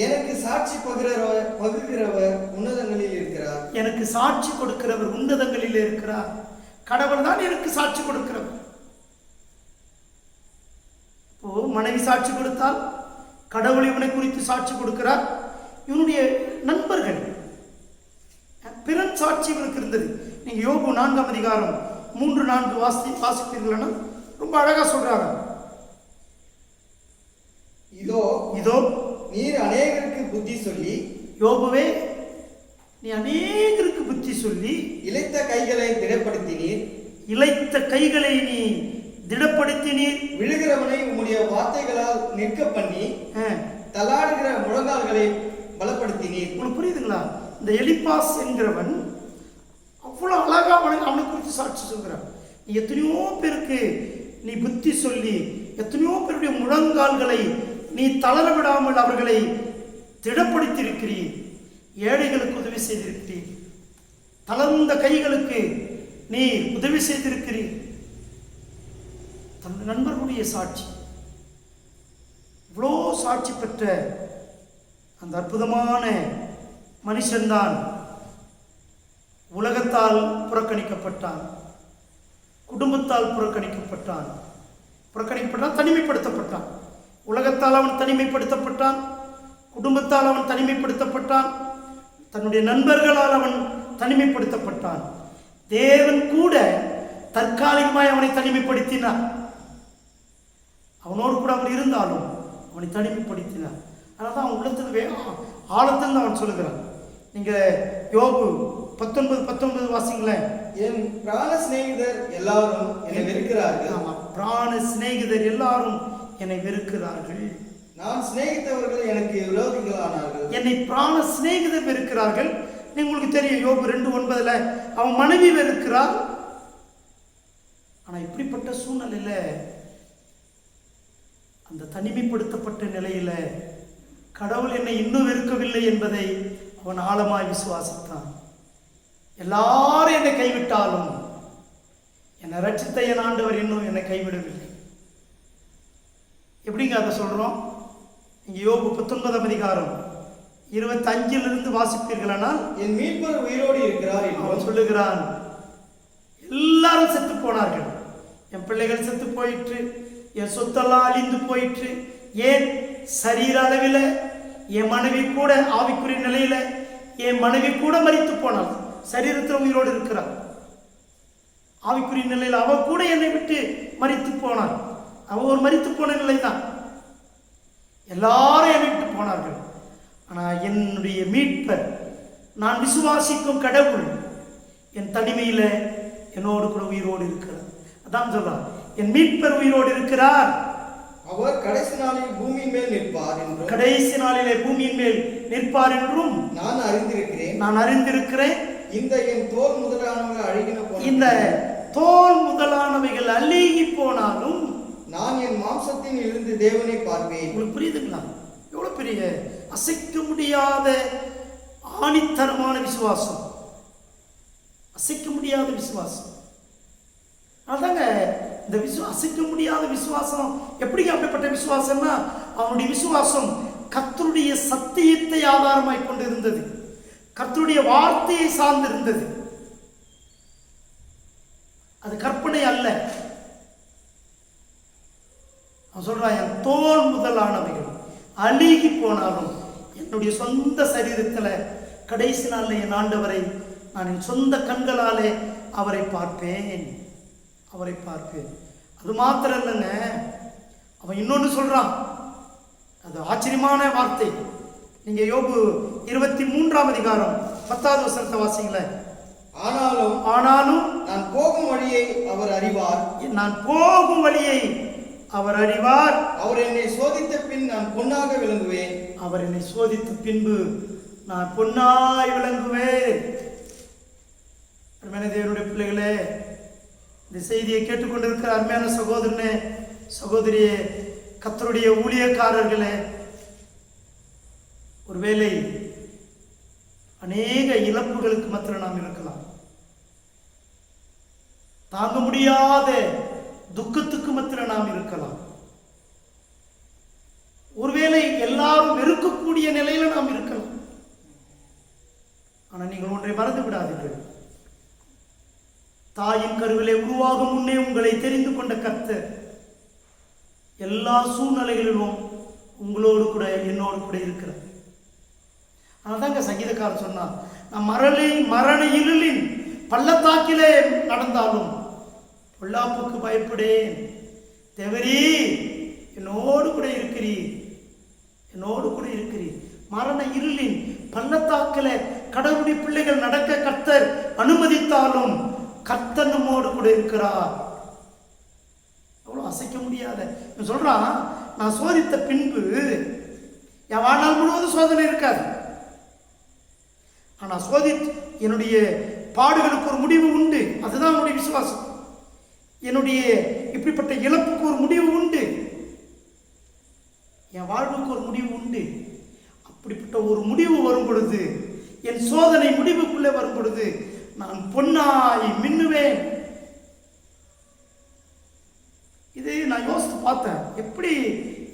எனக்கு சாட்சி பகிர்கிறவர் உன்னதங்களில் இருக்கிறார், எனக்கு சாட்சி கொடுக்கிறவர் உன்னதங்களில் இருக்கிறார். கடவுள் தான் எனக்கு சாட்சி கொடுக்கிறவர். இப்போ மனைவி சாட்சி கொடுத்தால் கடவுள் இவனை குறித்து சாட்சி கொடுக்கிறார். இவனுடைய நண்பர்கள் பிறன் சாட்சி இவனுக்கு இருந்தது. நீங்க யோபு 4ஆம் அதிகாரம் 3-4 வாசிப்பீர்கள்னா ரொம்ப அழகா சொல்றாங்க. இதோ நீர் அநேகருக்கு புத்தி சொல்லி யோபுவே, நீ அநேகருக்கு புத்தி சொல்லி இளைத்த கைகளை திடப்படுத்தினீர். இளைத்த கைகளை நீ திடப்படுத்தினீர். விழுகிறவனை உம்முடைய வார்த்தைகளால் நிற்க பண்ணி ஆ, தள்ளாடுகிற முழங்கால்களை பலப்படுத்தினீர். உங்களுக்கு புரியுதுங்களா? இந்த எலிப்பாஸ் என்கிறவன் அவ்வளோ அழகா அவனை குறித்து சாட்சி சொல்கிறான். நீ எத்தனையோ பேருக்கு நீ புத்தி சொல்லி எத்தனையோ பேருடைய முழங்கால்களை நீ தளர விடாமல் அவர்களை திடப்படுத்தி இருக்கிறீர். ஏழைகளுக்கு உதவி செய்திருக்கிறீர். தளர்ந்த கைகளுக்கு நீ உதவி செய்திருக்கிறீர். தன் நண்பர்களுடைய சாட்சி, இவ்வளோ சாட்சி பெற்ற அந்த அற்புதமான மனுஷன்தான் உலகத்தால் புறக்கணிக்கப்பட்டான், குடும்பத்தால் புறக்கணிக்கப்பட்டான், தனிமைப்படுத்தப்பட்டான். உலகத்தால் அவன் தனிமைப்படுத்தப்பட்டான், குடும்பத்தால் அவன் தனிமைப்படுத்தப்பட்டான், தன்னுடைய நண்பர்களால் அவன் தனிமைப்படுத்தப்பட்டான். தேவன் கூட தற்காலிகமாய் அவனை தனிமைப்படுத்தினார். அவனோடு கூட அவன் இருந்தாலும் அவனை தனிமைப்படுத்தினார். அதனால தான் அவன் உள்ளத்தில் ஆழத்தில் அவன் சொல்லுகிறான். நீங்கள் யோபு 19:19 வாசிங்களேன். என் பிராண சிநேகிதர் எல்லாரும் என்னை வெறுக்கிறார்கள். ஆமாம், பிராண சிநேகிதர் எல்லாரும் என்னை வெறுக்கிறார்கள். நான் சிநேகித்தவர்கள் எனக்கு விரோதிகளானார்கள். என்னை பிராண சிநேகிதர் வெறுக்கிறார்கள். உங்களுக்கு தெரியும், யோபு 2:9 அவன் மனைவி வெறுக்கிறார். ஆனால் இப்படிப்பட்ட சூழ்நிலையில, அந்த தனிமைப்படுத்தப்பட்ட நிலையில கடவுள் என்னை இன்னும் வெறுக்கவில்லை என்பதை அவன் ஆழமாய் விசுவாசித்தான். எல்லாரும் என்னை கைவிட்டாலும் என்னை ரட்சித்த என் ஆண்டவர் இன்னும் என்னை கைவிடவில்லை. எப்படிங்க அதை சொல்றோம்? இங்க யோபு 19:25 வாசிப்பீர்களானால், என் மீட்பர் உயிரோடு இருக்கிறார் என்று அவன் சொல்லுகிறான். எல்லாரும் செத்து போனார்கள். என் பிள்ளைகள் செத்து போயிற்று, என் சொத்தெல்லாம் அழிந்து போயிற்று. ஏன்? சரீர அளவில் என் மனைவி கூட ஆவிக்குரிய நிலையில என் மனைவி கூட மரித்து போனாள். சரீரத்தில் உயிரோடு இருக்கிறாள். ஆவிக்குரிய நிலையில் அவ கூட என்னை விட்டு மரித்து போனாள். அவ ஒரு மரித்து போன நிலை தான். எல்லாரும் என்னை விட்டு போனார்கள். ஆனால் என்னுடைய மீட்பர், நான் விசுவாசிக்கும் கடவுள் என் தனிமையில என்னோடு கூட உயிரோடு இருக்கிறார். அதான் சொல்றார், என் மீட்பர் உயிரோடு இருக்கிறார். அவர் கடைசி நாளில் பூமியின் மேல் நிற்பார் என்றும், கடைசி நாளிலே பூமியின் மேல் நிற்பார் என்றும் நான் அறிந்திருக்கிறேன். இந்த என் தோல் முதலானவர்கள் அழுகின போன, இந்த தோல் முதலானவைகள் அழுகி போனாலும் நான் என் மாம்சத்தின் இருந்து தேவனை பார்ப்பேன். உங்களுக்கு புரியுதுங்களா? எவ்வளவு பெரிய அசைக்க முடியாத ஆணித்தரமான விசுவாசம், அசைக்க முடியாத விசுவாசம். அதாங்க இந்த அசைக்க முடியாத விசுவாசம். எப்படிங்க அப்படிப்பட்ட விசுவாசம்னா, அவனுடைய விசுவாசம் கர்த்தருடைய சத்தியத்தை ஆதாரமாய் கொண்டு இருந்தது, கர்த்தருடைய வார்த்தையை சார்ந்திருந்தது. அது கற்பனை அல்ல. அவன் சொல்றான், என் தோல் முதலானவைகள் அழுகி போனாலும் என்னுடைய சொந்த சரீரத்துல கடைசி நாளில் என் ஆண்டவரை நான் என் சொந்த கண்களாலே அவரை பார்ப்பேன். அது மாத்திரம் இல்லைங்க, அவன் இன்னொன்று சொல்றான். அது ஆச்சரியமான வார்த்தை. நீங்க யோபு 23:10 வாசிங்களேன். ஆனாலும் நான் போகும் வழியை அவர் அறிவார். அவர் என்னை சோதித்த பின் நான் பொன்னாக விளங்குவேன். அவர் என்னை சோதித்த பின்பு நான் பொன்னாய் விளங்குவேன். அருமையான தேவனுடைய பிள்ளைகளே, இந்த செய்தியை கேட்டுக்கொண்டிருக்கிற அருமையான சகோதரனே, சகோதரியே, கர்த்தருடைய ஊழியக்காரர்களே, ஒருவேளை அநேக இழப்புகளுக்கு மாத்திரம் நாம் இருக்கலாம். தாங்க முடியாத துக்கத்துக்கு மாத்திரம் நாம் இருக்கலாம். ஒருவேளை எல்லாரும் வெறுக்கக்கூடிய நிலையில நாம் இருக்கலாம். ஆனால் நீங்கள் ஒன்றை மறந்து விடாதீர்கள், தாயின் கருவிலே உருவாகும் முன்னே உங்களை தெரிந்து கொண்ட கர்த்தர் எல்லா சூழ்நிலைகளிலும் உங்களோடு கூட என்னோடு கூட இருக்கிறார். அதாங்க சங்கீதக்காரர் சொன்னார், நான் மரண இருளின் பள்ளத்தாக்கிலே நடந்தாலும் பொல்லாப்புக்கு பயப்படேன். தேவரீ என்னோடு கூட இருக்கிறீர், என்னோடு கூட இருக்கிறீர். மரண இருளின் பள்ளத்தாக்கில கடவுளுடைய பிள்ளைகள் நடக்க கர்த்தர் அனுமதித்தாலும் கர்த்தர் நம்மோடு கூட இருக்கிறார். அவ்வளோ அசைக்க முடியாத சொல்றான். நான் சோதித்த பின்பு என் வாழ்நாள் முழுவதும் சோதனை இருக்காது. ஆனா என்னுடைய பாடுகளுக்கு ஒரு முடிவு உண்டு. அதுதான் என்னுடைய விசுவாசம். என்னுடைய இப்படிப்பட்ட இழப்புக்கு ஒரு முடிவு உண்டு. என் வாழ்வுக்கு ஒரு முடிவு உண்டு. அப்படிப்பட்ட ஒரு முடிவு வரும் பொழுது, என் சோதனை முடிவுக்குள்ளே வரும் பொழுது நான் பொன்னாய் மின்னுவேன். இது நான் யோசித்து பார்த்தேன், எப்படி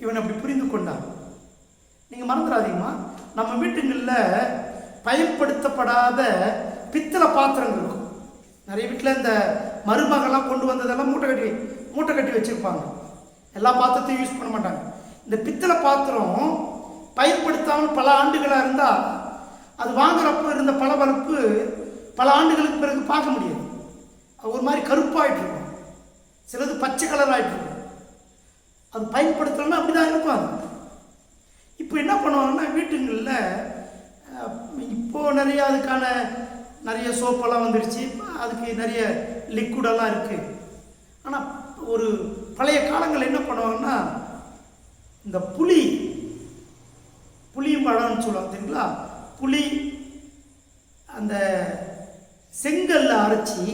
இவன் அப்படி புரிந்து கொண்டான். நீங்க மறந்துடாதீங்கம்மா, நம்ம வீட்டுங்களில் பயன்படுத்தப்படாத பித்தளை பாத்திரங்கள் இருக்கும். நிறைய வீட்டில் இந்த மருமகள்லாம் கொண்டு வந்ததெல்லாம் மூட்டை கட்டி வச்சிருப்பாங்க. எல்லா பாத்திரத்தையும் யூஸ் பண்ண மாட்டாங்க. இந்த பித்தளை பாத்திரம் பயன்படுத்தாமல் பல ஆண்டுகளாக இருந்தால் அது வாங்குறப்ப இருந்த பளபளப்பு பல ஆண்டுகளுக்கு பிறகு பார்க்க முடியாது. அது ஒரு மாதிரி கருப்பாயிட்டு இருக்கும், சிலது பச்சை கலர் ஆகிட்டு இருக்கும். அது பயன்படுத்தலைன்னா அப்படி தான் இருப்பாங்க. இப்போ என்ன பண்ணுவாங்கன்னா வீட்டுங்களில் இப்போது நிறைய அதுக்கான நிறைய சோப்பெல்லாம் வந்துடுச்சு, அதுக்கு நிறைய லிக்விடெல்லாம் இருக்குது. ஆனால் ஒரு பழைய காலங்கள் என்ன பண்ணுவாங்கன்னா, இந்த புளியும் பழம்னு சொல்லுவாங்க தெரியுங்களா, புளி அந்த செங்கல்ல அரைச்சி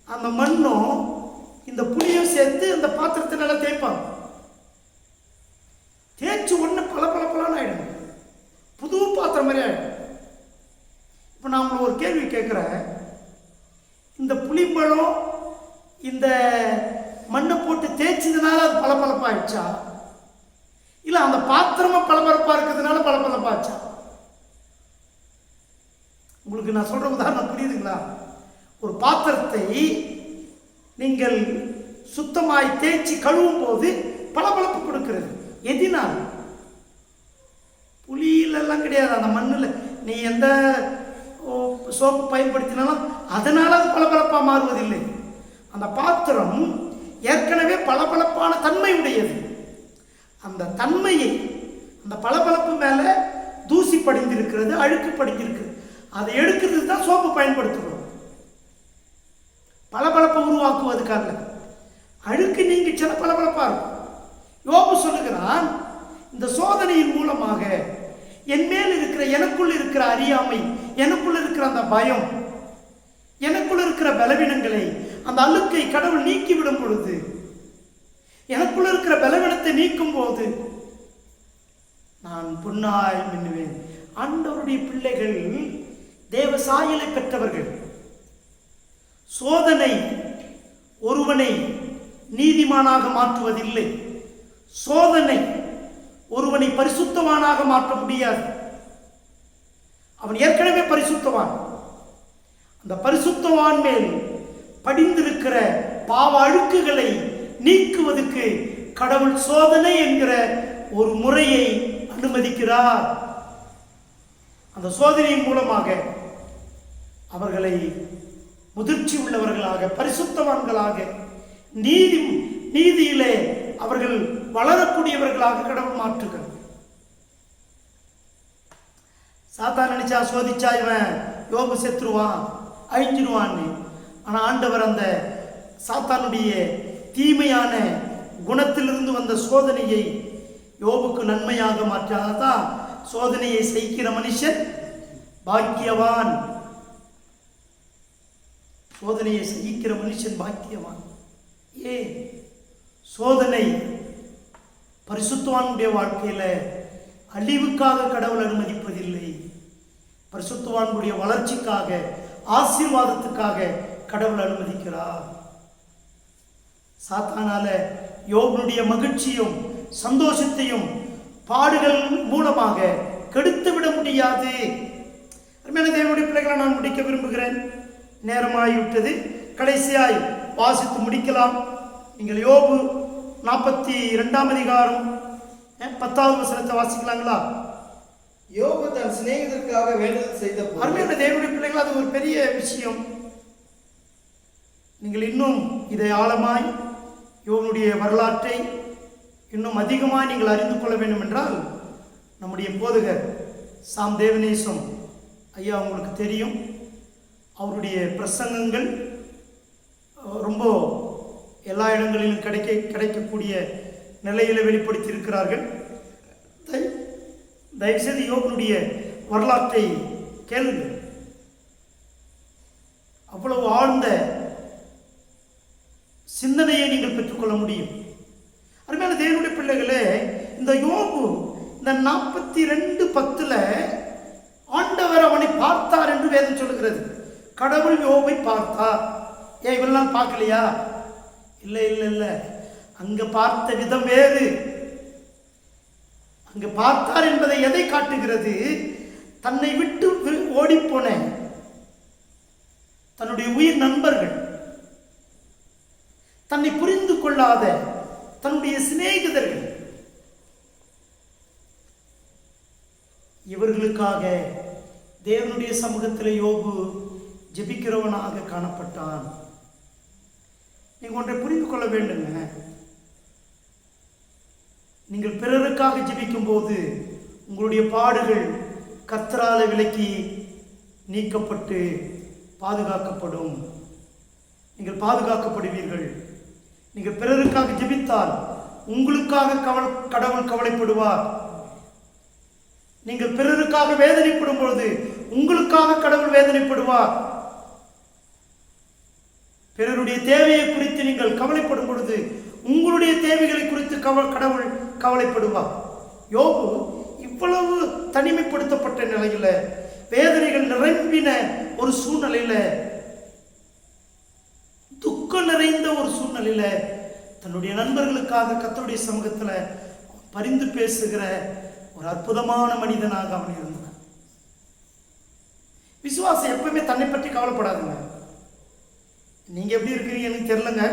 அந்த மண்ணும் இந்த புளியும் சேர்த்து அந்த பாத்திரத்தை நல்லா தேய்ப்பாங்க. தேய்ச்சி ஒன்று பளபளன்னு ஆகிடும், புது பாத்திரம் மாதிரி ஆகிடும். இப்போ நான் உங்களை ஒரு கேள்வி கேட்குறேன், இந்த புளிப்பழம் இந்த மண்ணை போட்டு தேய்ச்சதுனால அது பளபளப்பாயிடுச்சா, இல்லை அந்த பாத்திரமாக பளபளப்பாக இருக்கிறதுனால பளபளப்பாச்சா? உங்களுக்கு நான் சொல்கிற உதாரணம் புரியுதுங்களா? ஒரு பாத்திரத்தை நீங்கள் சுத்தமாய் தேய்ச்சி கழுவும் போது பளபளப்பு கொடுக்கிறது. எதினால்? புளியிலெல்லாம் கிடையாது, அந்த மண்ணில் நீ எந்த சோப்பு பயன்படுத்தினாலும் அதனால் அது பளபளப்பாக மாறுவதில்லை. அந்த பாத்திரம் ஏற்கனவே பளபளப்பான தன்மை உடையது. அந்த தன்மையை, அந்த பளபளப்பு மேலே தூசி படிந்திருக்கிறது, அழுக்கு படிந்திருக்கிறது, அதை எடுக்கிறதுக்கு தான் சோப்பு பயன்படுத்துகிறோம். பளபளப்பை உருவாக்குவதுக்காக. அழுக்கு நீங்க சில பளபளப்பாக இருக்கும். யோபு சொல்லுகிறான், இந்த சோதனையின் மூலமாக என் மேல் இருக்கிற, எனக்குள் இருக்கிற அறியாமை, எனக்குள் இருக்கிற அந்த பயம், எனக்குள் இருக்கிற பலவீனங்களை, அந்த அழுக்கை கடவுள் நீக்கிவிடும் பொழுது, எனக்குள்ள இருக்கிற பலவீனத்தை நீக்கும் போது நான் பொன்னாய் மின்னுவேன். ஆண்டவருடைய பிள்ளைகள், தேவ சாயலை பெற்றவர்கள். சோதனை ஒருவனை நீதிமானாக மாற்றுவதில்லை. சோதனை ஒருவனை பரிசுத்தவானாக மாற்ற முடியாது. அவன் ஏற்கனவே பரிசுத்தவான். அந்த பரிசுத்தவான் மேல் படிந்திருக்கிற பாவ அழுக்குகளை நீக்குவதற்கு கடவுள் சோதனை என்கிற ஒரு முறையை அனுமதிக்கிறார். அந்த சோதனையின் மூலமாக அவர்களை முதிர்ச்சி உள்ளவர்களாக, பரிசுத்தவான்களாக, நீதியிலே அவர்கள் வளரக்கூடியவர்களாக கடவுள் மாற்றுகிறார். சாத்தான் நினைச்சா சோதிச்சா இவன் யோபு செத்துருவான், அழிஞ்சிருவான்னு. ஆனால் ஆண்டவர் அந்த சாத்தானுடைய தீமையான குணத்திலிருந்து வந்த சோதனையை யோபுக்கு நன்மையாக மாற்றாதான். சோதனையை சகிக்கிற மனுஷன் பாக்கியவான். சோதனையை சகிக்கிற மனுஷன் பாக்கியவான். ஏன்? சோதனை பரிசுத்தவானுடைய வாழ்க்கையில அழிவுக்காக கடவுள் அனுமதிப்பதில்லை. பரிசுத்தவானுடைய வளர்ச்சிக்காக, ஆசீர்வாதத்துக்காக கடவுள் அனுமதிக்கிறார். சாத்தானால யோபுடைய மகிழ்ச்சியும் சந்தோஷத்தையும் பாடுகள் மூலமாக கெடுத்து விட முடியாது. அருமையான தேவனுடைய பிள்ளைகளை நான் முடிக்க விரும்புகிறேன். நேரமாகிவிட்டது. கடைசியாய் வாசித்து முடிக்கலாம். நீங்கள் யோபு 42ஆம் அதிகாரம் 10வது வசனத்தை வாசிக்கலாங்களா? யோபு தன் சிநேகிதருக்காக வேண்டுதல் செய்த அருமையான தேவனுடைய பிள்ளைகள், அது ஒரு பெரிய விஷயம். நீங்கள் இன்னும் இதை ஆழமாய் யோபுடைய வரலாற்றை இன்னும் அதிகமாக நீங்கள் அறிந்து கொள்ள வேண்டும் என்றால் நம்முடைய போதகர் சாம் தேவநேசம் ஐயா உங்களுக்கு தெரியும். அவருடைய பிரசங்கங்கள் ரொம்ப எல்லா இடங்களிலும் கிடைக்கக்கூடிய நிலையில் வெளிப்படுத்தி இருக்கிறார்கள். தயவுசெய்து யோபனுடைய வரலாற்றை கேளுங்கள். அவ்வளவு ஆழ்ந்த சிந்தனையை நீங்கள் பெற்றுக்கொள்ள முடியும். அருமையான தேவனுடைய பிள்ளைகளே, இந்த யோபு இந்த 42:10 ஆண்டவர் அவனை பார்த்தார் என்று வேதம் சொல்லுகிறது. கடவுள் யோபை பார்த்தார். ஏன் இவ்வளவு நாள் பார்க்கலையா? இல்லை இல்லை இல்லை, அங்க பார்த்த விதம் வேறு. அங்கு பார்த்தார் என்பதை எதை காட்டுகிறது? தன்னை விட்டு ஓடிப்போன தன்னுடைய உயிர் நண்பர்கள், தன்னை புரிந்து கொள்ளாத தன்னுடைய சிநேகிதர்கள், இவர்களுக்காக தேவனுடைய சமூகத்தில் யோபு ஜெபிக்கிறவனாக காணப்பட்டான். நீங்க ஒன்றை புரிந்து கொள்ள வேண்டுங்க. நீங்கள் பிறருக்காக ஜெபிக்கும் போது உங்களுடைய பாடுகள் கர்த்தரால விலக்கி நீக்கப்பட்டு பாதுகாக்கப்படும். நீங்கள் பாதுகாக்கப்படுவீர்கள். நீங்கள் பிறருக்காக ஜெபித்தால் உங்களுக்காக கடவுள் கவலைப்படுவார். நீங்கள் பிறருக்காக வேதனைப்படும் பொழுது உங்களுக்காக கடவுள் வேதனைப்படுவார். பிறருடைய தேவையை குறித்து நீங்கள் கவலைப்படும் பொழுது உங்களுடைய தேவைகளை குறித்து கடவுள் கவலைப்படுவார். யோபு இவ்வளவு தனிமைப்படுத்தப்பட்ட நிலையில, வேதனைகள் நிரம்பின ஒரு சூழ்நிலையில, துக்கம் நிறைந்த ஒரு சூழ்நிலையில தன்னுடைய நண்பர்களுக்காக கர்த்தருடைய சமூகத்தில் பரிந்து பேசுகிற ஒரு அற்புதமான மனிதனாக அவன் இருந்தான். விசுவாசம் எப்பவுமே தன்னை பற்றி கவலைப்படாதுங்க. நீங்க எப்படி இருக்கிறீங்க எனக்கு தெரியலங்க.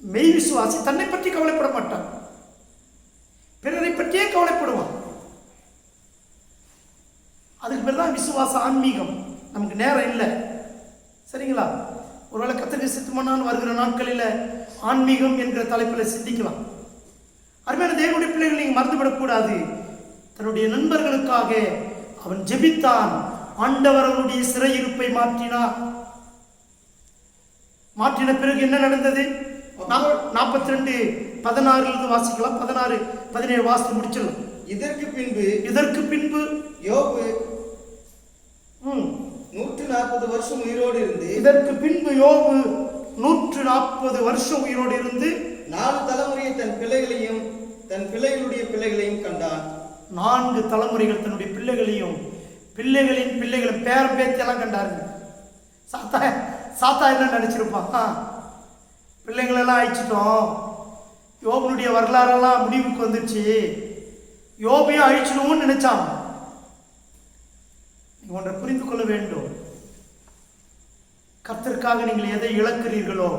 மெய் விசுவாசி தன்னை பற்றி கவலைப்பட மாட்டான், பிறரை பற்றியே கவலைப்படுவான். அதுக்கு பேர் தான் விசுவாச ஆன்மீகம். நமக்கு நேரம் இல்லை, சரிங்களா? ஒருவேளை கர்த்தருக்கு சித்தமானால் வருகிற நாட்களில் ஆன்மீகம் என்கிற தலைப்பில் சிந்திக்கலாம். அருமையான தேவனுடைய பிள்ளைகள், நீங்கள் மறந்துவிடக்கூடாது. தன்னுடைய நண்பர்களுக்காக அவன் ஜெபித்தான். ஆண்டவர் அவனுடைய சிறையிருப்பை மாற்றினார். மாற்றின பிறகு என்ன நடந்தது? 42:16 வாசிக்கலாம். 16-17 வாசித்து முடிச்சிடலாம். இதற்கு பின்பு யோபு 140 வருஷம் உயிரோடு இருந்து, இதற்கு பின்பு யோபு 140 வருஷம் உயிரோடு இருந்து 4 தலைமுறையை தன் பிள்ளைகளையும் தன் பிள்ளைகளுடைய பிள்ளைகளையும் கண்டான். 4 தலைமுறைகள் தன்னுடைய பிள்ளைகளையும் பிள்ளைகளின் பிள்ளைகளும் பேர பேத்தியெல்லாம் கண்டாருங்க. சாத்தா என்ன நினைச்சிருப்பான்? பிள்ளைங்களெல்லாம் அழிச்சிட்டோம், யோபனுடைய வரலாறெல்லாம் முடிவுக்கு வந்துடுச்சு, யோபையும் அழிச்சிடுவோம்னு நினைச்சான். நீங்க ஒன்றை புரிந்து கொள்ள வேண்டும். கர்த்தருக்காக நீங்கள் எதை இழக்கிறீர்களோ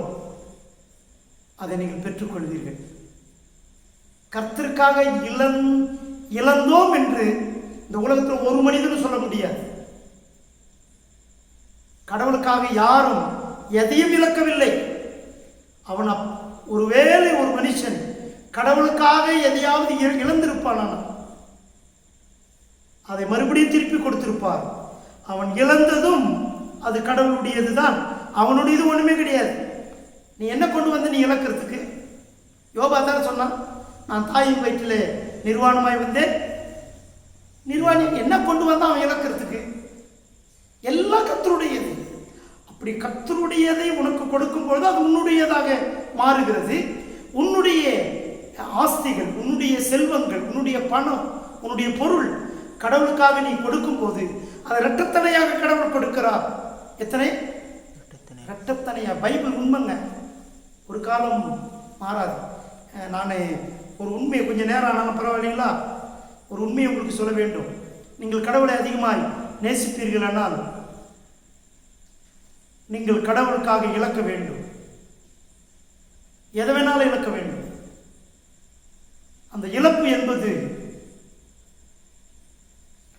அதை நீங்கள் பெற்றுக்கொள்வீர்கள். கர்த்தருக்காக இழந்தோம் என்று இந்த உலகத்தில் ஒரு மனிதனும் சொல்ல முடியாது. கடவுளுக்காக யாரும் எதையும் இழக்கவில்லை. அவன் ஒருவேளை ஒரு மனுஷன் கடவுளுக்காக எதையாவது இழந்திருப்பான், அதை மறுபடியும் திருப்பி கொடுத்திருப்பார். அவன் இழந்ததும் அது கடவுளுடையது தான், அவனுடையது ஒண்ணுமே கிடையாது. நீ என்ன கொண்டு வந்து நீ இழக்கிறதுக்கு? யோபா தான் சொன்னான், நான் தாயின் வயிற்றிலே நிர்வாணமாய் வந்தேன். நிர்வாணி என்ன கொண்டு வந்தான் அவன் இழக்கிறதுக்கு? எல்லாம் கர்த்தருடையது. அப்படி கர்த்தருடையதை உனக்கு கொடுக்கும் பொழுது அது உன்னுடையதாக மாறுகிறது. உன்னுடைய ஆஸ்திகள், உன்னுடைய செல்வங்கள், உன்னுடைய பணம், உன்னுடைய பொருள் கடவுளுக்காக நீ கொடுக்கும் போது அதை இரட்டத்தனையாக கடவுள் கொடுக்கிறார். எத்தனை இரட்டத்தனையா? பைபிள் உண்மைங்க, ஒரு காலம் மாறாது. நான் ஒரு உண்மையை கொஞ்சம் நேரம் ஆனாலும் பரவாயில்லைங்களா, ஒரு உண்மையை உங்களுக்கு சொல்ல வேண்டும். நீங்கள் கடவுளை அதிகமாய் நேசிப்பீர்களானால் நீங்கள் கடவுளுக்காக இழக்க வேண்டும். எதை வேணாலும் இழக்க வேண்டும். அந்த இழப்பு என்பது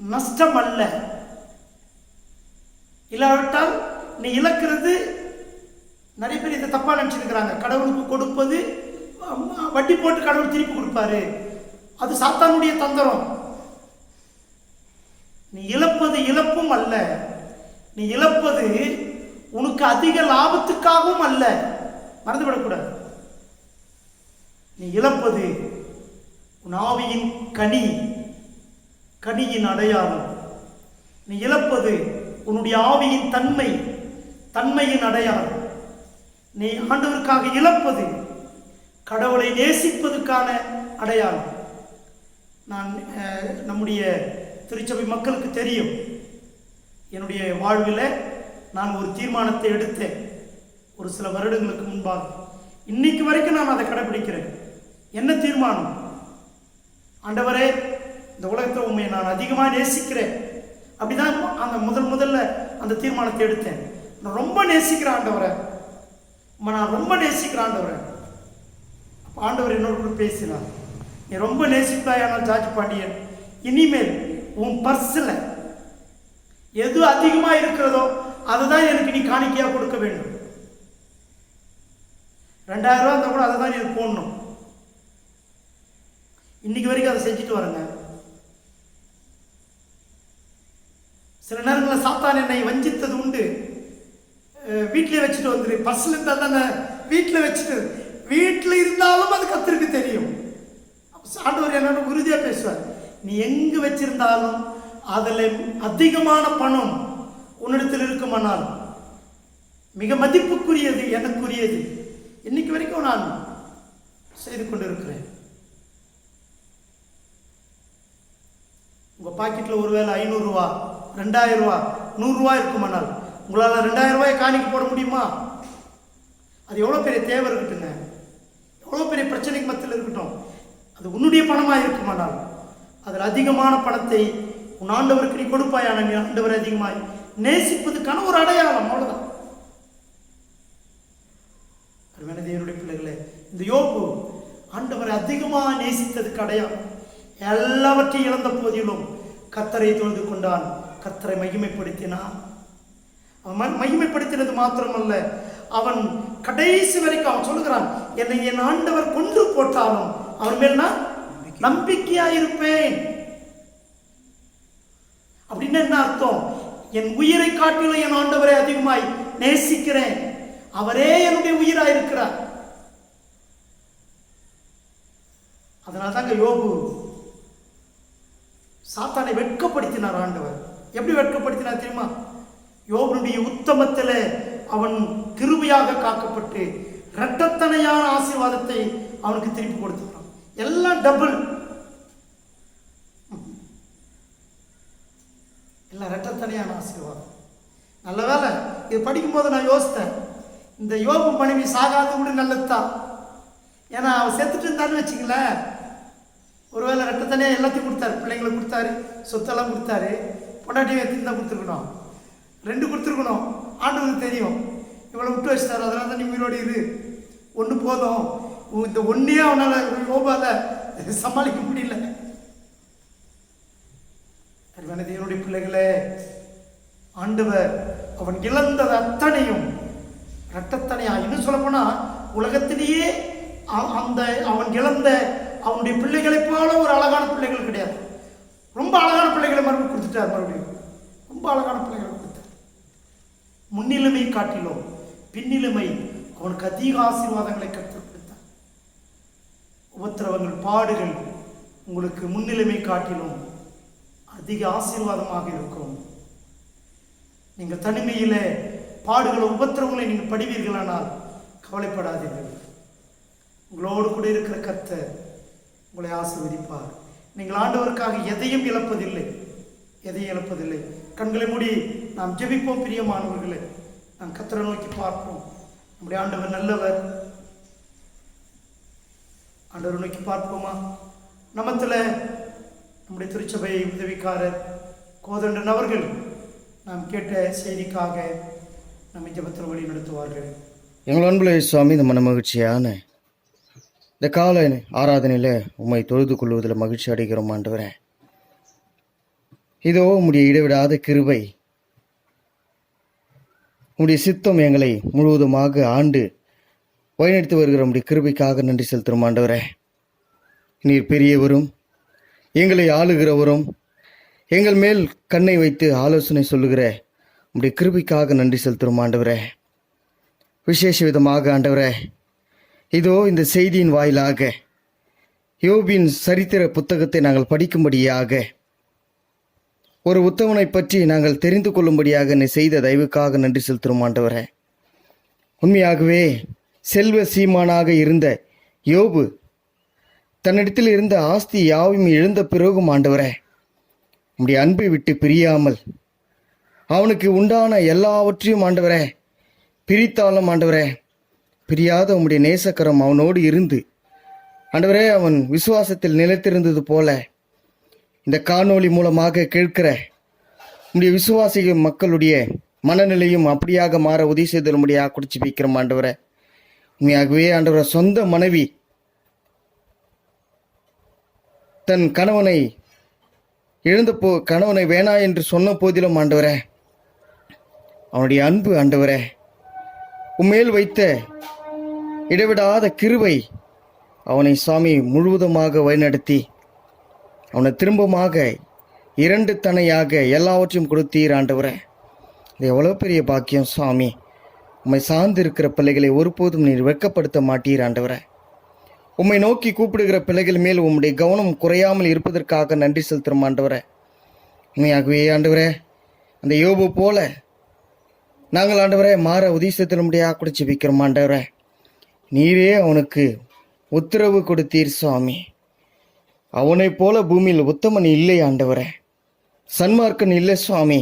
நஷ்டம் அல்ல. இல்லாவிட்டால் நீ இழக்கிறது, நிறைய பேர் இதை தப்பா நினைச்சிருக்கிறாங்க. கடவுளுக்கு கொடுப்பது வட்டி போட்டு கடவுள் திருப்பி கொடுப்பாரு, அது சாத்தானுடைய தந்திரம். நீ இழப்பது இழப்பும் அல்ல, நீ இழப்பது உனக்கு அதிக லாபத்துக்காகவும் அல்ல. மறந்துவிடக்கூடாது. நீ இழப்பது உன் ஆவியின் கனியின் அடையாளம். நீ இழப்பது உன்னுடைய ஆவியின் தன்மையின் அடையாளம். நீ ஆண்டவருக்காக இழப்பது கடவுளை நேசிப்பதற்கான அடையாளம். நான் நம்முடைய திருச்சபை மக்களுக்கு தெரியும், என்னுடைய வாழ்வில் நான் ஒரு தீர்மானத்தை எடுத்தேன் ஒரு சில வருடங்களுக்கு முன்பாக. இன்னைக்கு வரைக்கும் நான் அதை கடைபிடிக்கிறேன். என்ன தீர்மானம்? ஆண்டவரே, இந்த உலகத்தில் உண்மையை நான் அதிகமாக நேசிக்கிறேன். அப்படிதான் அந்த முதல்ல அந்த தீர்மானத்தை எடுத்தேன். நான் ரொம்ப நேசிக்கிறேன் ஆண்டவரை, நான் ரொம்ப நேசிக்கிறேன் ஆண்டவரை. அப்போ ஆண்டவர் என்னோட கூட பேசினார். நீ ரொம்ப நேசிப்பாயானால் ஜார்ஜ் பாண்டியன், இனிமேல் உன் பர்ஸில் எது அதிகமாக இருக்கிறதோ அதுதான் எனக்கு நீ காணிக்கையாக கொடுக்க வேண்டும். 2000 ரூபா இருந்தால் கூட அதை தான் நீ போடணும். இன்னைக்கு வரைக்கும் அதை செஞ்சுட்டு வரேங்க. சில நேரங்களில் சாத்தான் என்னை வஞ்சித்தது உண்டு. வீட்டிலே வச்சுட்டு வந்துரு, பர்ஸில் இருந்தால் தானே வீட்டில் வச்சுட்டு, வீட்டில் இருந்தாலும் அது கர்த்தருக்கு தெரியும். ஆண்டவர் என்னோட உறுதியாக பேசுவார், நீ எங்கு வச்சிருந்தாலும் அதில் அதிகமான பணம் உன்னிடத்தில் இருக்குமானால் மிக மதிப்புக்குரியது, எனக்குரியது. இன்னைக்கு வரைக்கும் நான் செய்து கொண்டிருக்கிறேன். உங்கள் பாக்கெட்டில் ஒருவேளை 500 ரூபா, 2000 ரூபா, 100 ரூபா இருக்குமானால் உங்களால் 2000 ரூபாயை காணிக்கு போட முடியுமா? அது எவ்வளோ பெரிய தேவை இருக்கட்டுங்க, எவ்வளோ பெரிய பிரச்சனைக்கு மத்தியில் இருக்கட்டும், அது உன்னுடைய பணமாக இருக்குமானால் அதில் அதிகமான பணத்தை உன் ஆண்டவருக்கு நீ கொடுப்பாயான, நீ ஆண்டவரை அதிகமாய் நேசிப்பதுக்கான ஒரு அடையாளம். அவ்வளோதான். தேவனுடைய பிள்ளைகளே, இந்த யோபு ஆண்டவரை அதிகமாக நேசித்ததுக்கு அடையாளம். எல்லாவற்றையும் இழந்த போதிலும் கர்த்தரை தொழுது கொண்டான், கர்த்தரை மகிமைப்படுத்தினான். அவன் மகிமைப்படுத்தினது மாத்திரமல்ல, அவன் கடைசி வரைக்கும் அவன் சொல்லுகிறான், என்னை என் ஆண்டவர் கொன்று போட்டாலும் அவன் மேல் நான் நம்பிக்கையாயிருப்பேன். அப்படின்னு என்ன அர்த்தம்? என் உயிரை காட்டிலும் என் ஆண்டவரை அதிகமாய் நேசிக்கிறேன், அவரே என்னுடைய உயிராக இருக்கிறார். அதனால தாங்க யோபு சாத்தானை வெட்கப்படுத்தினார் ஆண்டவர். எப்படி வெட்கப்படுத்தினார் தெரியுமா? யோபுடைய உத்தமத்தில் அவன் கிருபையாக காக்கப்பட்டு இரட்டத்தனையான ஆசீர்வாதத்தை அவனுக்கு திருப்பி கொடுத்துட்டான். எல்லாம் டபுள், எல்லாம் இரட்டத்தனையான ஆசீர்வாதம். நல்ல வேலை, இது படிக்கும்போது நான் யோசித்தேன், இந்த யோபு மனைவி சாகாது கூட நல்லதுதான். ஏன்னா அவன் செத்துட்டு இருந்தான்னு வச்சுங்களேன், ஒருவேளை ரெட்டத்தனையாக எல்லாத்தையும் கொடுத்தாரு, பிள்ளைங்களை கொடுத்தாரு, சொத்தெல்லாம் கொடுத்தாரு, பொண்டாட்டியும் எத்தனை தான் கொடுத்துருக்கணும், 2 கொடுத்துருக்கணும். ஆண்டவருக்கு தெரியும் இவளை விட்டு வச்சுட்டாரு, அதனால தான் நீ உயிரோடு இரு, 1 போதும். இந்த 1 அவனால் யோபால சமாளிக்க முடியல. தேவனுடைய பிள்ளைகளே, ஆண்டவர் அவன் இழந்தது அத்தனையும் இரட்டத்தனையா, இன்னும் சொல்ல போனா உலகத்திலேயே அந்த அவன் இழந்த அவனுடைய பிள்ளைகளை போல ஒரு அழகான பிள்ளைகள் கிடையாது. ரொம்ப அழகான பிள்ளைகளை மறுபடியும் கொடுத்துட்டார். மறுபடியும் ரொம்ப அழகான பிள்ளைகளை கொடுத்தார். முன்னிலைமை காட்டிலும் பின்னிலைமை அவனுக்கு அதிக ஆசீர்வாதங்களை கற்றுக் கொடுத்தார். உபத்திரவங்கள், பாடுகள் உங்களுக்கு முன்னிலைமை காட்டிலும் அதிக ஆசீர்வாதமாக இருக்கும். நீங்கள் தனிமையில் பாடுகளை, உபத்திரவங்களை நீங்கள் படிவீர்களானால் கவலைப்படாதீர்கள். உங்களோடு கூட இருக்கிற கர்த்தர் உங்களை ஆசீர்வதிப்பார். நீங்கள் ஆண்டவருக்காக எதையும் இழப்பதில்லை, எதையும் இழப்பதில்லை. கண்களை மூடி நாம் ஜெபிப்போம். பிரியமானவர்களே, நாம் கர்த்தரை நோக்கி பார்ப்போம். நம்முடைய ஆண்டவர் நல்லவர். ஆண்டவரை நோக்கி பார்ப்போமா? நமத்தில் நம்முடைய திருச்சபை உதவிக்காரர் கோதண்டன் அவர்கள் நாம் கேட்ட செய்திக்காக நம்மை ஜெபத்தில் வழி நடத்துவார்கள். எங்கள் அன்புள்ள சுவாமி, இந்த மன மகிழ்ச்சியான இந்த கால ஆராதனையில் உம்மை தொழுது கொள்வதில் மகிழ்ச்சி அடைகிறோம் ஆண்டவரே. இதோ உம்முடைய இடைவிடாத கிருபை, உம்முடைய சித்தம் எங்களை முழுவதுமாக ஆண்டு வழிநடத்தி வருகிற உம்முடைய கிருபைக்காக நன்றி செலுத்துகிறோம் ஆண்டவரே. நீர் பெரியவரும் எங்களை ஆளுகிறவரும் எங்கள் மேல் கண்ணை வைத்து ஆலோசனை சொல்லுகிற உம்முடைய கிருபைக்காக நன்றி செலுத்துகிறோம் ஆண்டவரே. விசேஷ விதமாக ஆண்டவரே, இதோ இந்த செய்தியின் வாயிலாக யோபின் சரித்திர புத்தகத்தை நாங்கள் படிக்கும்படியாக, ஒரு உத்தமனை பற்றி நாங்கள் தெரிந்து கொள்ளும்படியாக நீ செய்த தயவுக்காக நன்றி செலுத்துகிறோம் ஆண்டவரே. உண்மையாகவே செல்வ சீமானாக இருந்த யோபு தன்னிடத்தில் இருந்த ஆஸ்தி யாவையும் இழந்த பிறகும் ஆண்டவரே, உம்முடைய அன்பை விட்டு பிரியாமல் அவனுக்கு உண்டான எல்லாவற்றையும் ஆண்டவரே பிரித்தாலும் ஆண்டவரே, பிரியாத உம்முடைய நேசக்கரம் அவனோடு இருந்து ஆண்டவரே அவன் விசுவாசத்தில் நிலைத்திருந்தது போல இந்த காணொளி மூலமாக கேட்கிற உம்முடைய விசுவாசிக மக்களுடைய மனநிலையும் அப்படியாக மாற உதவி செய்தல் முடியாக குடிச்சு வைக்கிறோம் ஆண்டவரே. உண்மையாகவே ஆண்டவரை, சொந்த மனைவி தன் கணவனை கணவனை வேணா என்று சொன்ன போதிலும் ஆண்டவரே, அவனுடைய அன்பு ஆண்டவரே, உம்மேல் வைத்த இடைவிடாத கிருபை அவனை சாமி முழுவதுமாக வழிநடத்தி அவனை திரும்பமாக 2 தனையாக எல்லாவற்றையும் கொடுத்தீர் ஆண்டவரே. இது எவ்வளோ பெரிய பாக்கியம் சுவாமி. உம்மை சார்ந்து இருக்கிற பிள்ளைகளை ஒருபோதும் நீர் வெட்கப்படுத்த மாட்டீர் ஆண்டவரே. உம்மை நோக்கி கூப்பிடுகிற பிள்ளைகள் மேல் உம்முடைய கவனம் குறையாமல் இருப்பதற்காக நன்றி செலுத்துகிறோம் ஆண்டவரே. உண்மையாகவே ஆண்டவரே, அந்த யோபு போல நாங்கள் ஆண்டவரே மாற உதவி செய்ய முடியாக குடிச்சு வைக்கிறோம் ஆண்டவரே. நீரே அவனுக்கு உத்தரவு கொடுத்தீர் சுவாமி. அவனை போல பூமியில் உத்தமன் இல்லை ஆண்டவரே, சன்மார்க்கன் இல்லை சுவாமி,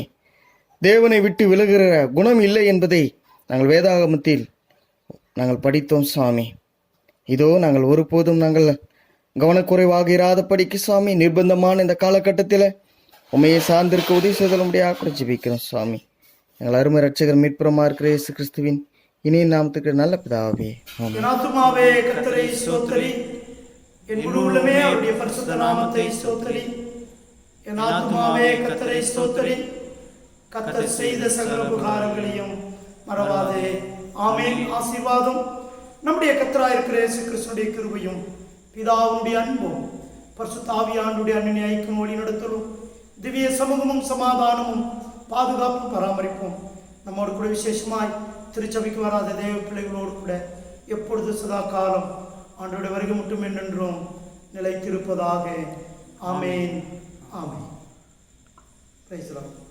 தேவனை விட்டு விலகுகிற குணம் இல்லை என்பதை நாங்கள் வேதாகமத்தில் நாங்கள் படித்தோம் சுவாமி. இதோ நாங்கள் ஒருபோதும் நாங்கள் கவனக்குறைவாக இராதபடிக்கு சுவாமி, நிர்பந்தமான இந்த காலகட்டத்தில் உண்மையை சார்ந்திருக்க உதவி செய்தல் முடியாக கூட ஜெபிக்கிறோம் சுவாமி. எங்கள் அருமை ரட்சகர் மீட்புறமா இருக்கிற இயேசு கிறிஸ்துவின் இனிய நாமத்துக்கு நல்ல பிதாவே, ஆமென். என் ஆத்துமாவே கர்த்தரை ஸ்தோத்திரி, என் முழு உள்ளமே அவருடைய பரிசுத்த நாமத்தை ஸ்தோத்திரி. என் ஆத்துமாவே கர்த்தரை ஸ்தோத்திரி, கர்த்தர் செய்த சகல உபகாரங்களையும் மறவாதே. ஆமென். ஆசீர்வாதம் நம்முடைய கர்த்தராய் இருக்கிற இயேசு கிறிஸ்துவின் கிருபையும் பிதாவுடைய அன்பும் பரிசுத்த ஆவியானவருடைய அன்பின் ஐக்கியம் வழி நடத்தலும் திவ்ய சமூகமும் சமாதானமும் பாதுகாப்பும் பராமரிப்பும் நம்மோடு கூட விசேஷமாய் திருச்சபைக்கு வராத தேவ பிள்ளைகளோடு கூட எப்பொழுது சதா காலம் ஆண்டோட வருகை மட்டும் என்றென்றும் நிலைத்திருப்பதாக. ஆமேன். ஆமேன். Praise the Lord.